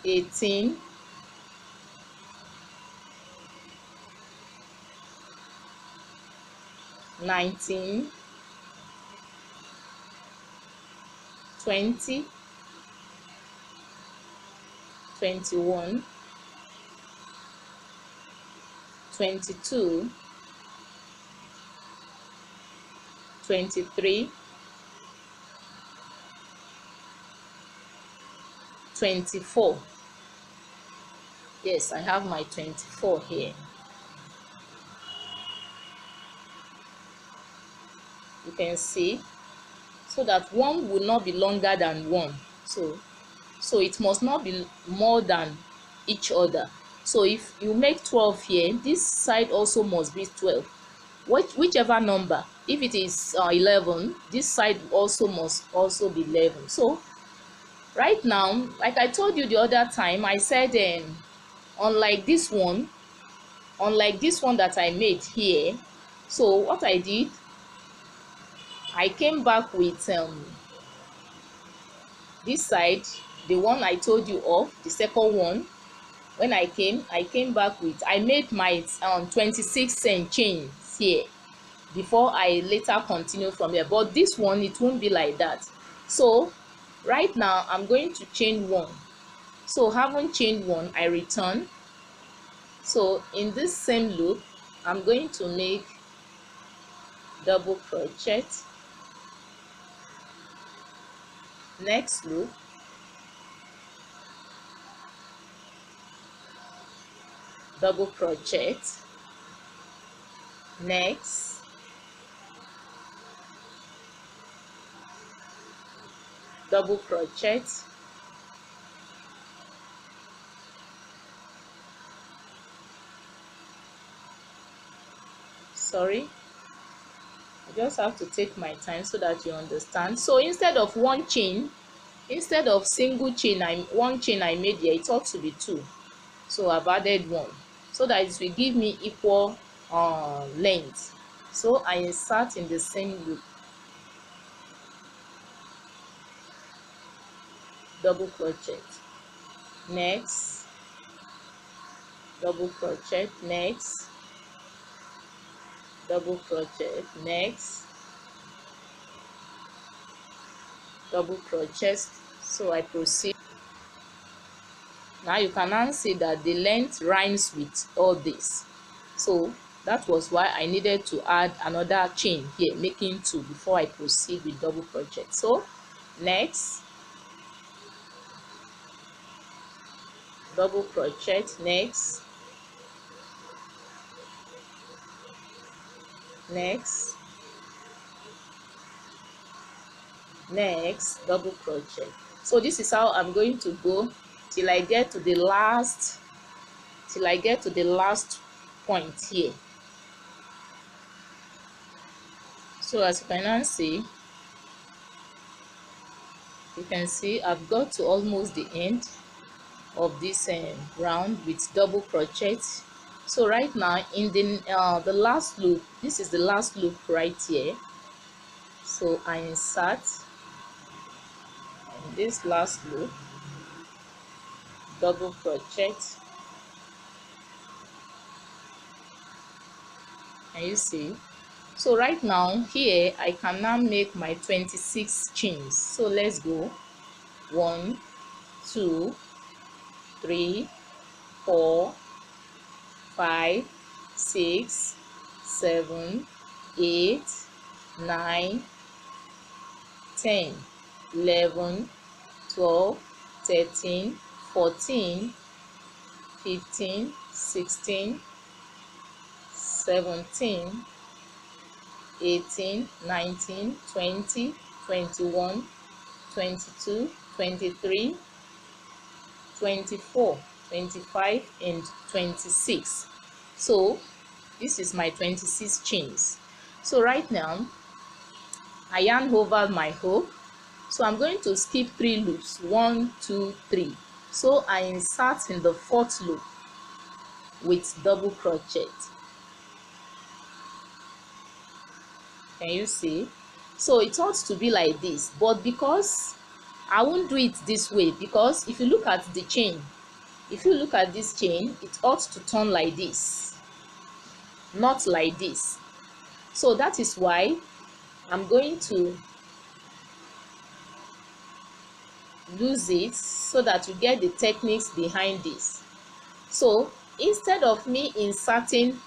18, 19, 20, 21, 22, 23, 24. Yes, I have my 24 here. You can see, so that one will not be longer than one. So it must not be more than each other. So if you make 12 here, this side also must be 12. Whichever number, if it is 11, this side also must also be 11. So right now, like I told you the other time, I said unlike this one that I made here, so what I did, I came back with this side, the one I told you of, the second one. When I came back with, I made my 26 chains here before I later continue from here. But this one, it won't be like that. So right now I'm going to chain one. So having chained one, I return. So in this same loop, I'm going to make double crochet, next loop, double crochet, next, double crochet, sorry, I just have to take my time so that you understand. So instead of one chain, instead of single chain, one chain I made here, it ought to be two. So I've added one so that it will give me equal length. So I insert in the same loop, double crochet, next, double crochet, next, double crochet, next, double crochet. So I proceed. Now you can now see that the length rhymes with all this. So that was why I needed to add another chain here, making two, before I proceed with double crochet. So next, double crochet, next, next, next, double crochet. So this is how I'm going to go till I get to the last point here. So as you can now see, you can see I've got to almost the end of this round with double crochet. So right now in the last loop, this is the last loop right here. So I insert in this last loop, double crochet, and you see. So right now here I can now make my 26 chains. So let's go. 1, 2, 3, 4, 5, 6, 7, 8, 9, 10, 11, 12, 13, 14, 15, 16, 17, 18, 19, 20, 21, 22, 23, 24, 25, and 26. So this is my 26 chains. So right now I yarn over my hook. So I'm going to skip 3 loops, 1, 2, 3. So I insert in the 4th loop with double crochet. Can you see? So it ought to be like this, but because I won't do it this way, because if you look at the chain, if you look at this chain, it ought to turn like this, not like this. So that is why I'm going to lose it so that you get the techniques behind this. So instead of me inserting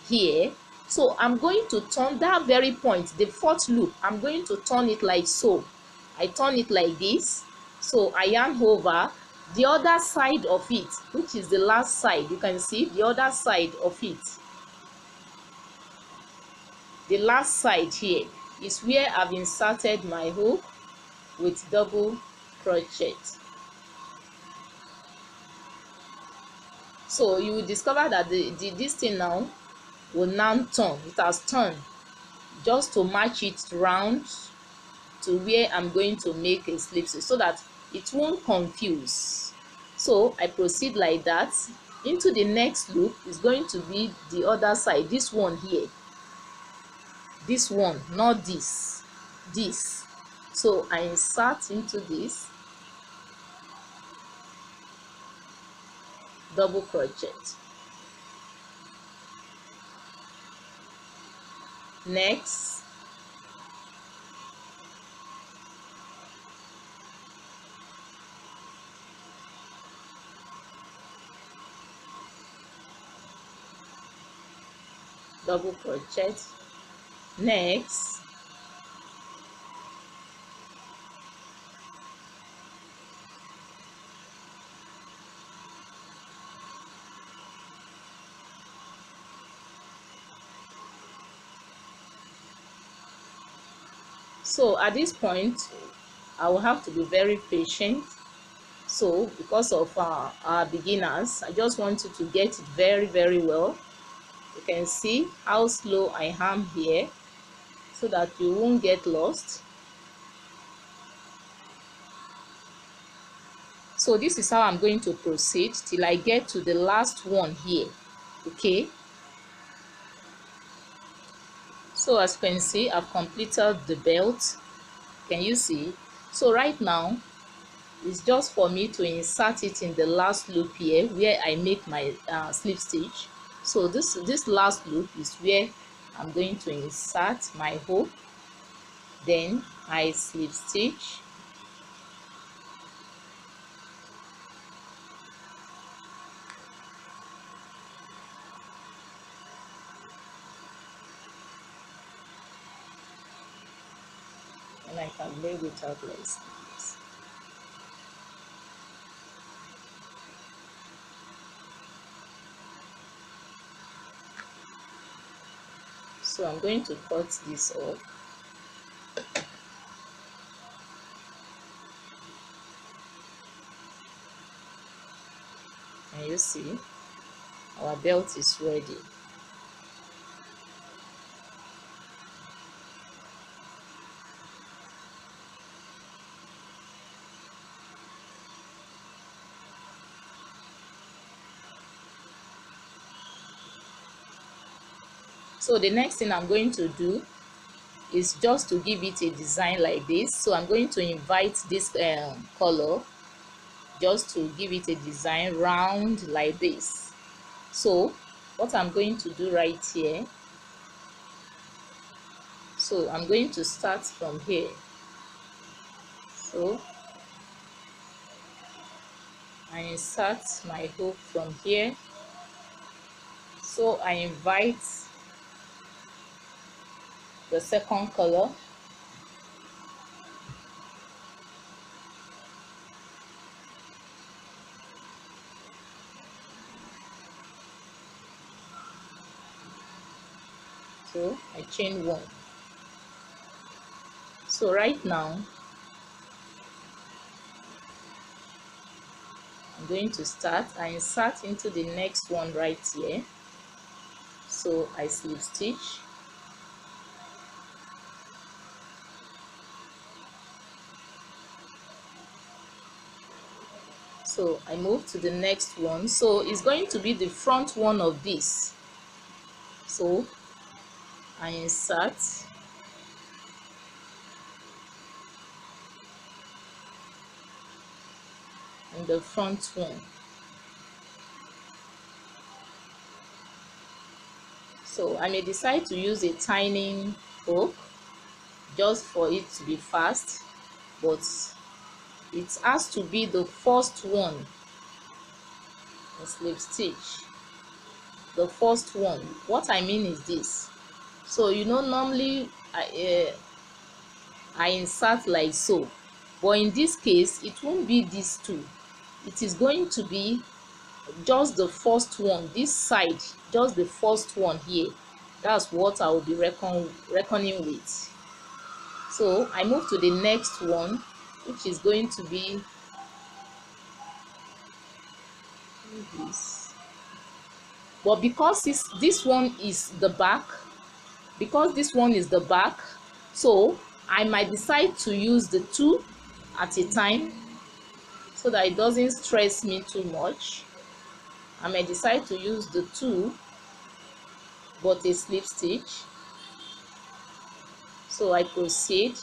here, so I'm going to turn that very point, the 4th loop, I'm going to turn it like so. I turn it like this. So I yarn over the other side of it, which is the last side. You can see the other side of it. The last side here is where I've inserted my hook with double crochet. So you will discover that this thing now will now turn. It has turned just to match it round to where I'm going to make a slip stitch so that it won't confuse. So I proceed like that. Into the next loop is going to be the other side, this one here, this one, not this, this. So I insert into this, double crochet. Next, double crochet. Next, so at this point I will have to be very patient. So because of our beginners, I just want you to get it very well. You can see how slow I am here so that you won't get lost. So this is how I'm going to proceed till I get to the last one here. Okay, so as you can see, I've completed the belt. Can you see? So right now it's just for me to insert it in the last loop here where I make my slip stitch. So this last loop is where I'm going to insert my hook, then I slip stitch, and I can lay without lace. So I'm going to cut this off. And you see, our belt is ready. So the next thing I'm going to do is just to give it a design like this. So I'm going to invite this color just to give it a design round like this. So what I'm going to do right here, so I'm going to start from here. So I insert my hook from here. So I invite the second color. So I chain 1. So right now I'm going to start. I insert into the next one right here, so I slip stitch. So I move to the next one, so it's going to be the front one of this. So I insert in the front one. So I may decide to use a tiny hook just for it to be fast, but it has to be the first one. A slip stitch, the first one. What I mean is this. So you know, normally I insert like so, but in this case it won't be these two. It is going to be just the first one, this side, just the first one here. That's what I will be reckoning with. So I move to the next one, which is going to be this. But because this one is the back, because this one is the back, so I might decide to use the two at a time so that it doesn't stress me too much. I may decide to use the two but a slip stitch. So I proceed.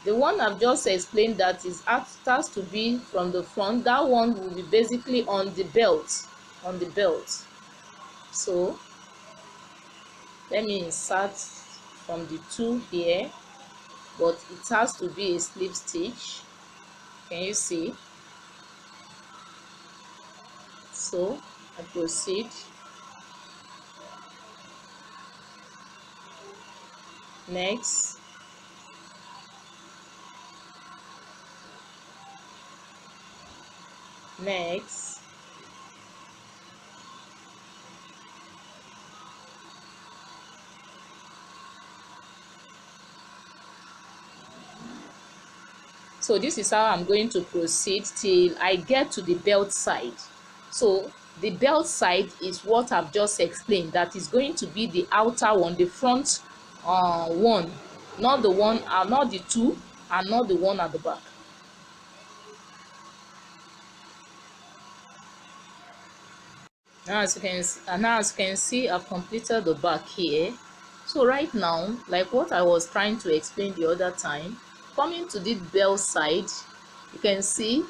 The one I've just explained that is has to be from the front, that one will be basically on the belt, on the belt. So let me insert from the two here, but it has to be a slip stitch. Can you see? So I proceed. Next, next, so this is how I'm going to proceed till I get to the belt side. So the belt side is what I've just explained, that is going to be the outer one, the front one, not the one, not the two, and not the one at the back. Now as you can see, I've completed the back here. So right now, like what I was trying to explain the other time, coming to this belt side, you can see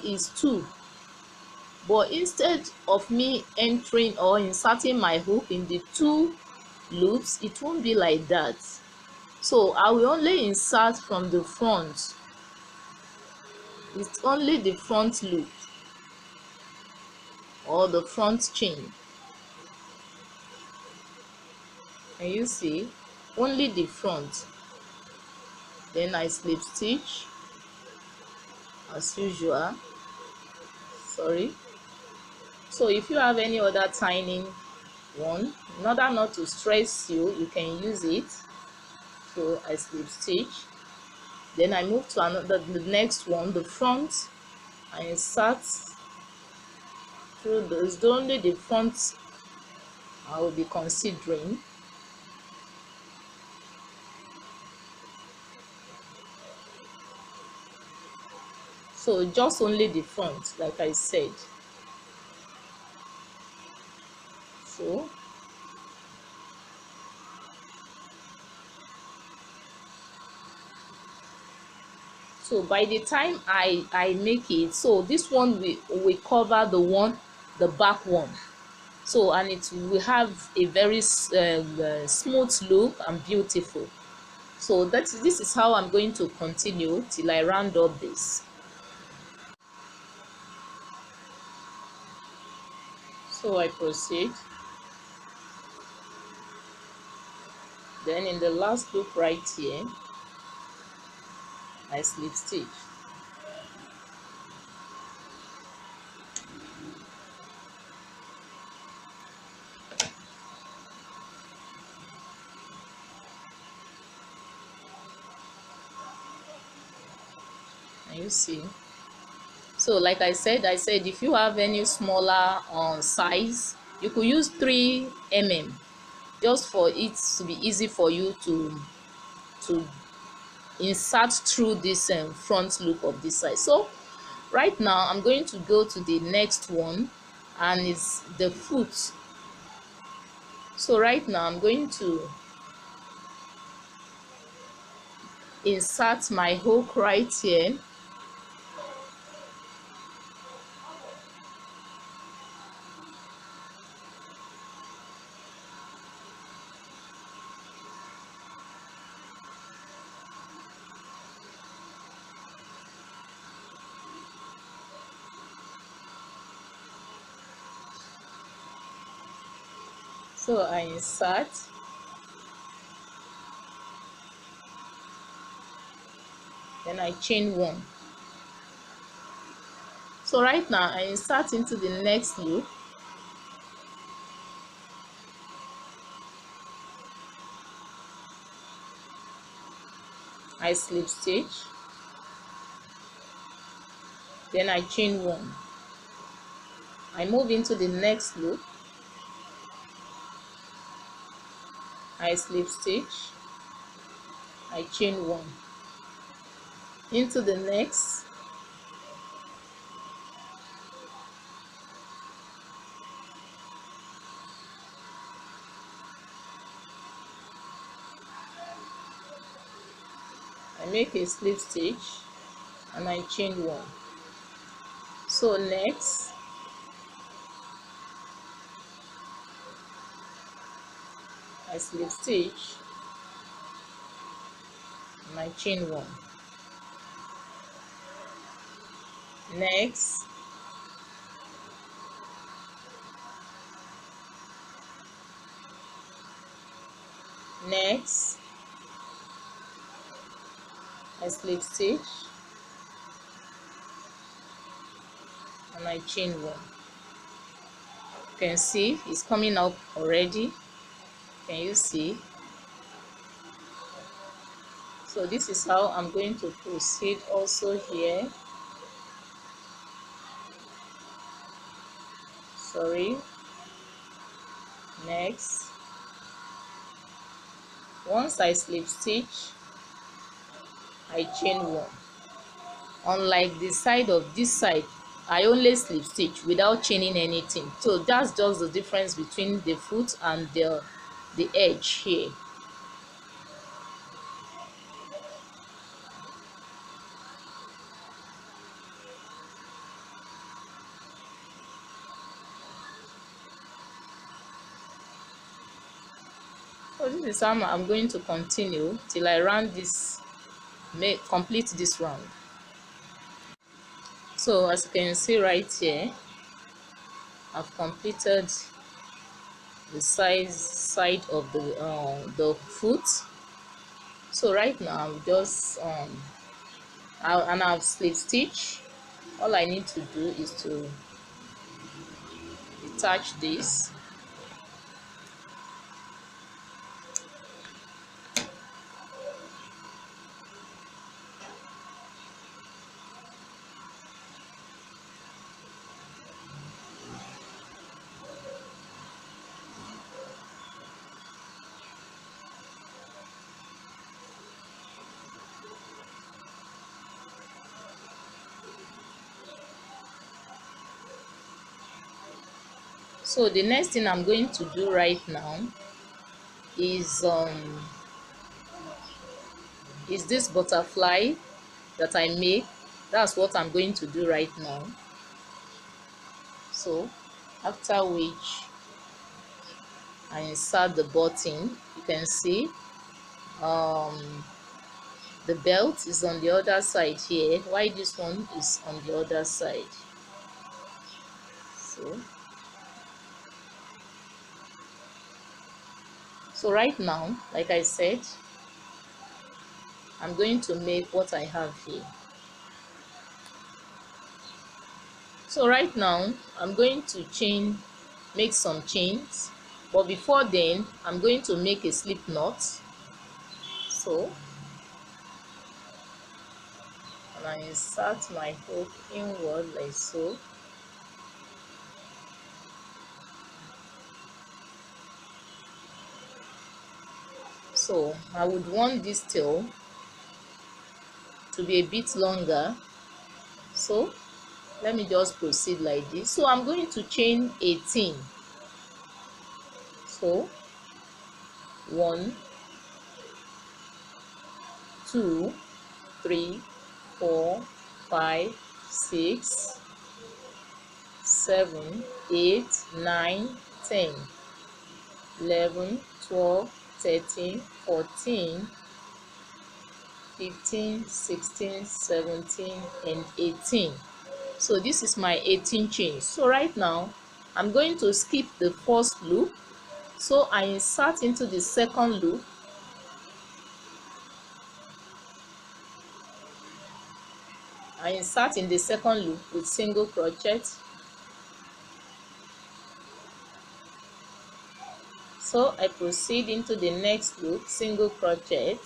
is two. But instead of me entering or inserting my hook in the two loops, it won't be like that. So I will only insert from the front. It's only the front loop or the front chain. Can you see? Only the front. Then I slip stitch as usual. Sorry. So if you have any other tiny one, in order not to stress you, you can use it. So I slip stitch. Then I move to the next one, the front. I insert through those. Only the front I will be considering. So just only the front, like I said. So by the time I make it, so this one will cover the back one. So, and it will have a very smooth look and beautiful. So this is how I'm going to continue till I round up this. So I proceed. Then in the last loop right here, I slip stitch. you see? So like I said if you have any smaller size, you could use 3 mm, just for it to be easy for you to insert through this front loop of this side. So right now I'm going to go to the next one, and it's the foot. So right now I'm going to insert my hook right here. So I insert, then I chain 1. So right now I insert into the next loop, I slip stitch, then I chain 1. I move into the next loop, I slip stitch, I chain 1. Into the next, I make a slip stitch and I chain 1. So next, I slip stitch and I chain 1. Next, next, I slip stitch and I chain 1. You can see it's coming up already. Can you see? So this is how I'm going to proceed also here. Sorry. Next, once I slip stitch, I chain 1. Unlike the side of this side, I only slip stitch without chaining anything. So that's just the difference between the foot and the edge here. So this is how I'm going to continue till I round this, complete this round. So as you can see right here, I've completed the side of the foot. So right now I'm just I've slip stitch. All I need to do is to attach this. So the next thing I'm going to do right now is this butterfly that I make. That's what I'm going to do right now. So after which I insert the button. You can see the belt is on the other side here, while this one is on the other side. So right now, like I said, I'm going to make what I have here. So right now I'm going to make some chains, but before then I'm going to make a slip knot. So and I insert my hook inward like so. So I would want this tail to be a bit longer, so let me just proceed like this. So I'm going to chain 18. So 1, 2, 3, 4, 5, 6, 7, 8, 9, 10, 11, 12, 13, 14, 15, 16, 17, and 18. So this is my 18 chain. So right now I'm going to skip the first loop. So I insert into the second loop. I insert in the second loop with single crochet. So I proceed into the next loop, single crochet.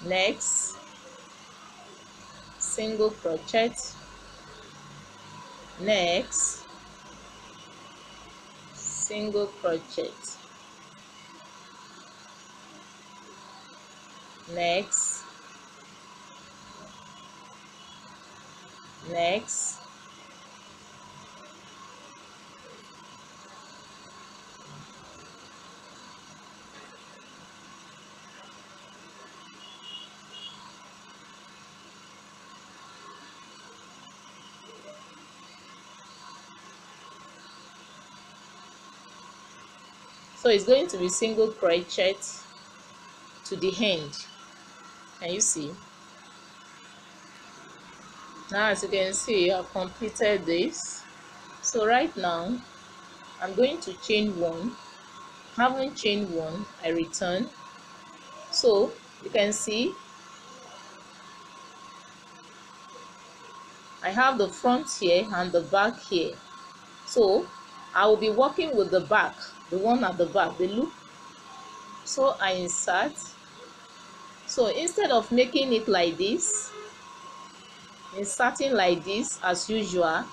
Next, single crochet. Next, single crochet. Next, next, so it's going to be single crochet to the end. Can you see? Now as you can see, I've completed this. So right now I'm going to chain 1. Having chained 1, I return. So you can see I have the front here and the back here. So I will be working with the back, the one at the back, the loop. So I insert. So instead of making it like this, inserting like this as usual,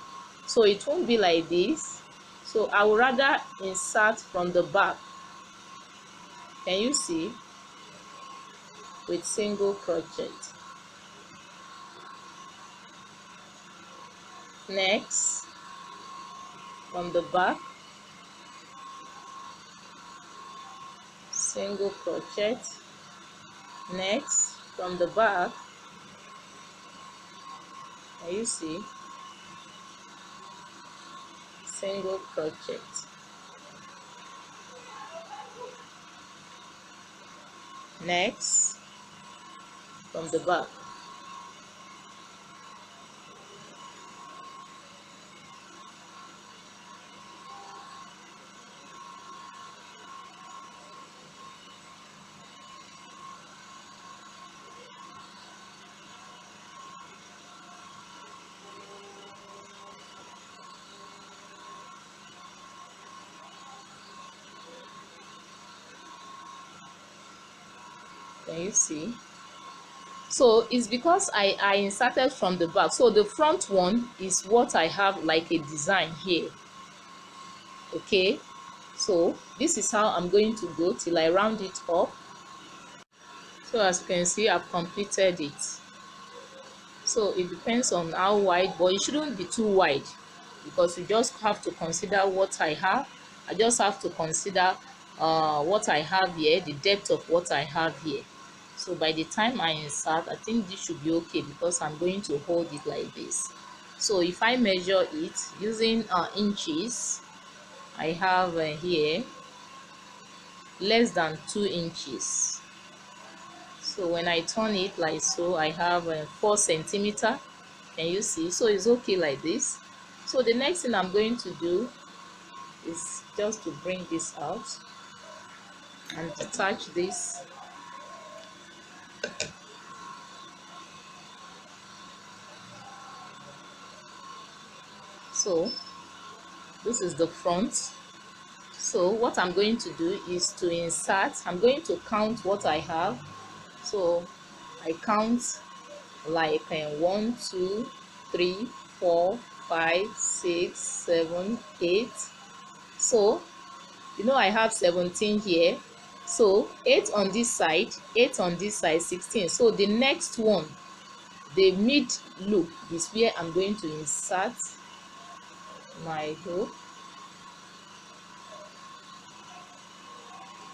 so it won't be like this. So I would rather insert from the back. Can you see? With single crochet. Next, from the back, single crochet. Next, from the back, can you see? Single crochet. Next, from the back. Can you see? So it's because I inserted from the back. So the front one is what I have like a design here. Okay, so this is how I'm going to go till I round it up. So as you can see, I've completed it. So it depends on how wide, but it shouldn't be too wide, because you just have to consider what I have. I just have to consider what I have here, the depth of what I have here. So by the time I insert, I think this should be okay, because I'm going to hold it like this. So if I measure it using inches, I have here less than 2 inches. So when I turn it like so, I have 4 centimeter. Can you see? So it's okay like this. So the next thing I'm going to do is just to bring this out and detach this. So this is the front. So what I'm going to do is to insert. I'm going to count what I have. So I count like 1 2 3 4 5 6 7 8. So I have 17 here. So 8 on this side, 8 on this side, 16. So the next one, the mid loop, is where I'm going to insert my hook.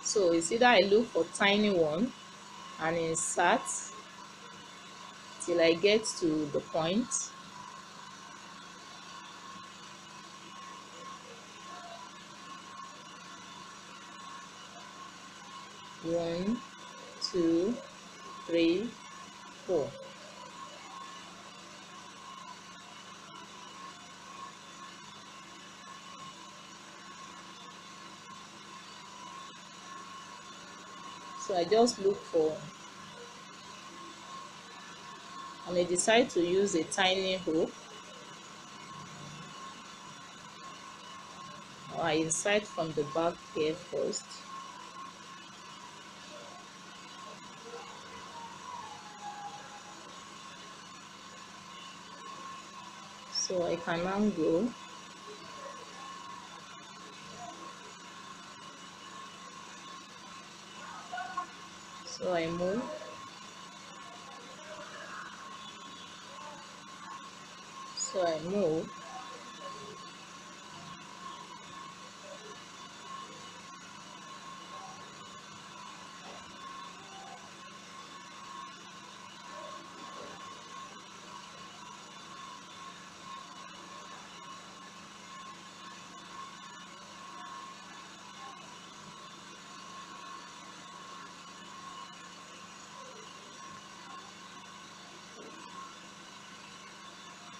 So it's either I look for tiny one and insert till I get to the point. One, two, three, four. So I just look for, and I decide to use a tiny hook. Or I insert from the back here first. So I can now go. So I move. So I move.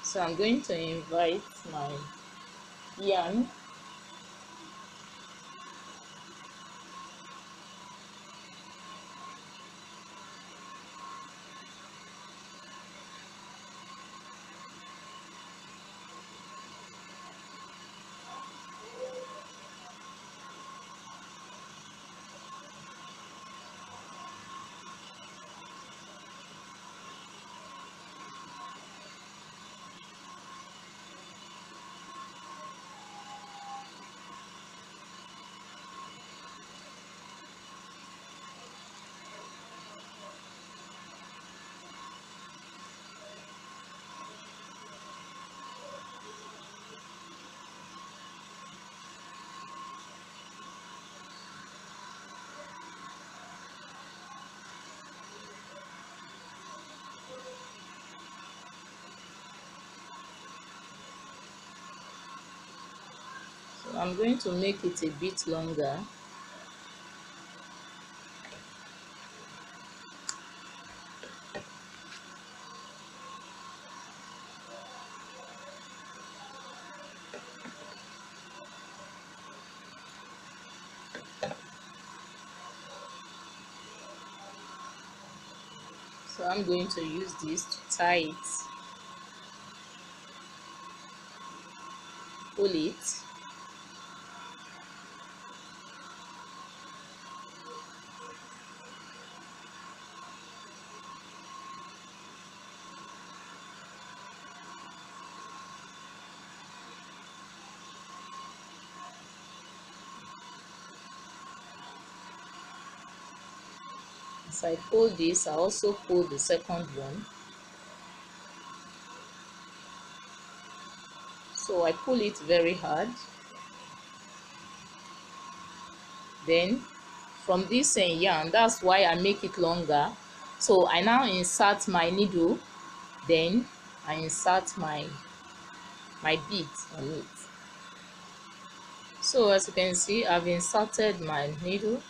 So I'm going to invite my yarn. So I'm going to make it a bit longer. So I'm going to use this to tie it, pull it. As I pull this, I also pull the second one. So I pull it very hard. Then from this yarn, that's why I make it longer. So I now insert my needle, then I insert my beads on it. So as you can see, I've inserted my needle.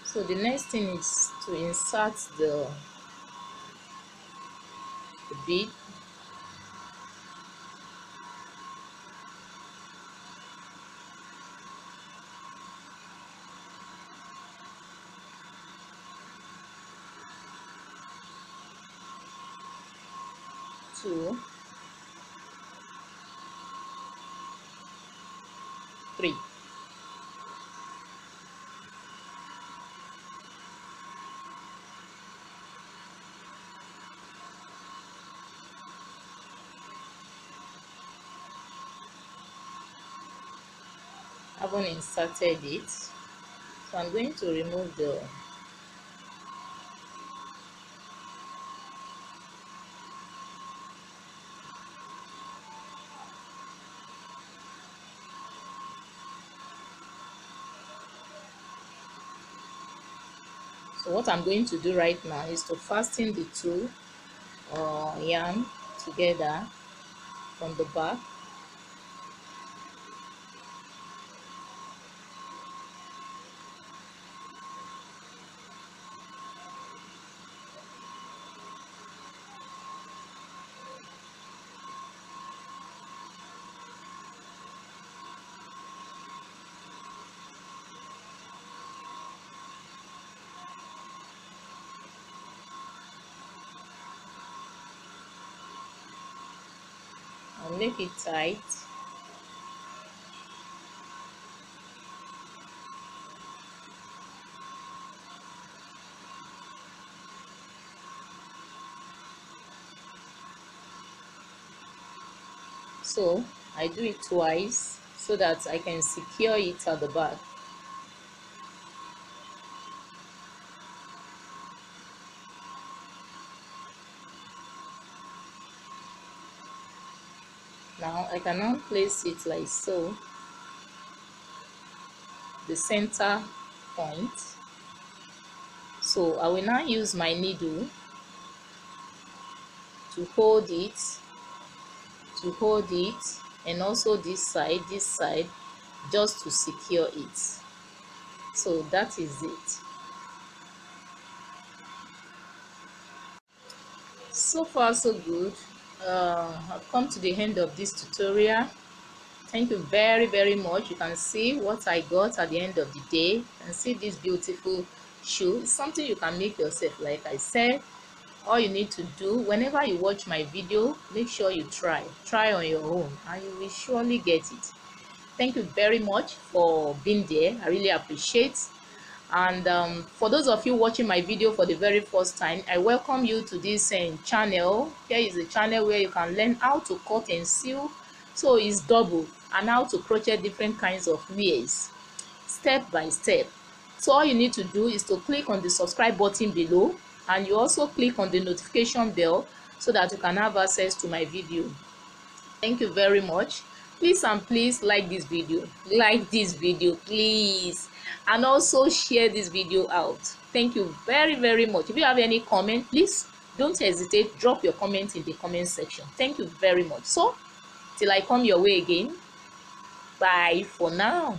So the next thing is to insert the bead. Two, three. haven't inserted it, so I'm going to remove the so what I'm going to do right now is to fasten the two yarn together from the back. And make it tight. So I do it twice so that I can secure it at the back. Now I can now place it like so, the center point. So I will now use my needle to hold it, and also this side, just to secure it. So that is it. So far so good. I've come to the end of this tutorial. Thank you very much. You can see what I got at the end of the day. You can see this beautiful shoe. It's something you can make yourself. Like I said, all you need to do whenever you watch my video, make sure you try on your own, and you will surely get it. Thank you very much for being there. I really appreciate. And for those of you watching my video for the very first time, I welcome you to this channel. Here is a channel where you can learn how to cut and sew, so it's double, and how to crochet different kinds of ways, step by step. So all you need to do is to click on the subscribe button below, and you also click on the notification bell so that you can have access to my video. Thank you very much. Please and please like this video, please, and also share this video out. Thank you very much. If you have any comment, please don't hesitate, drop your comment in the comment section. Thank you very much. So till I come your way again, bye for now.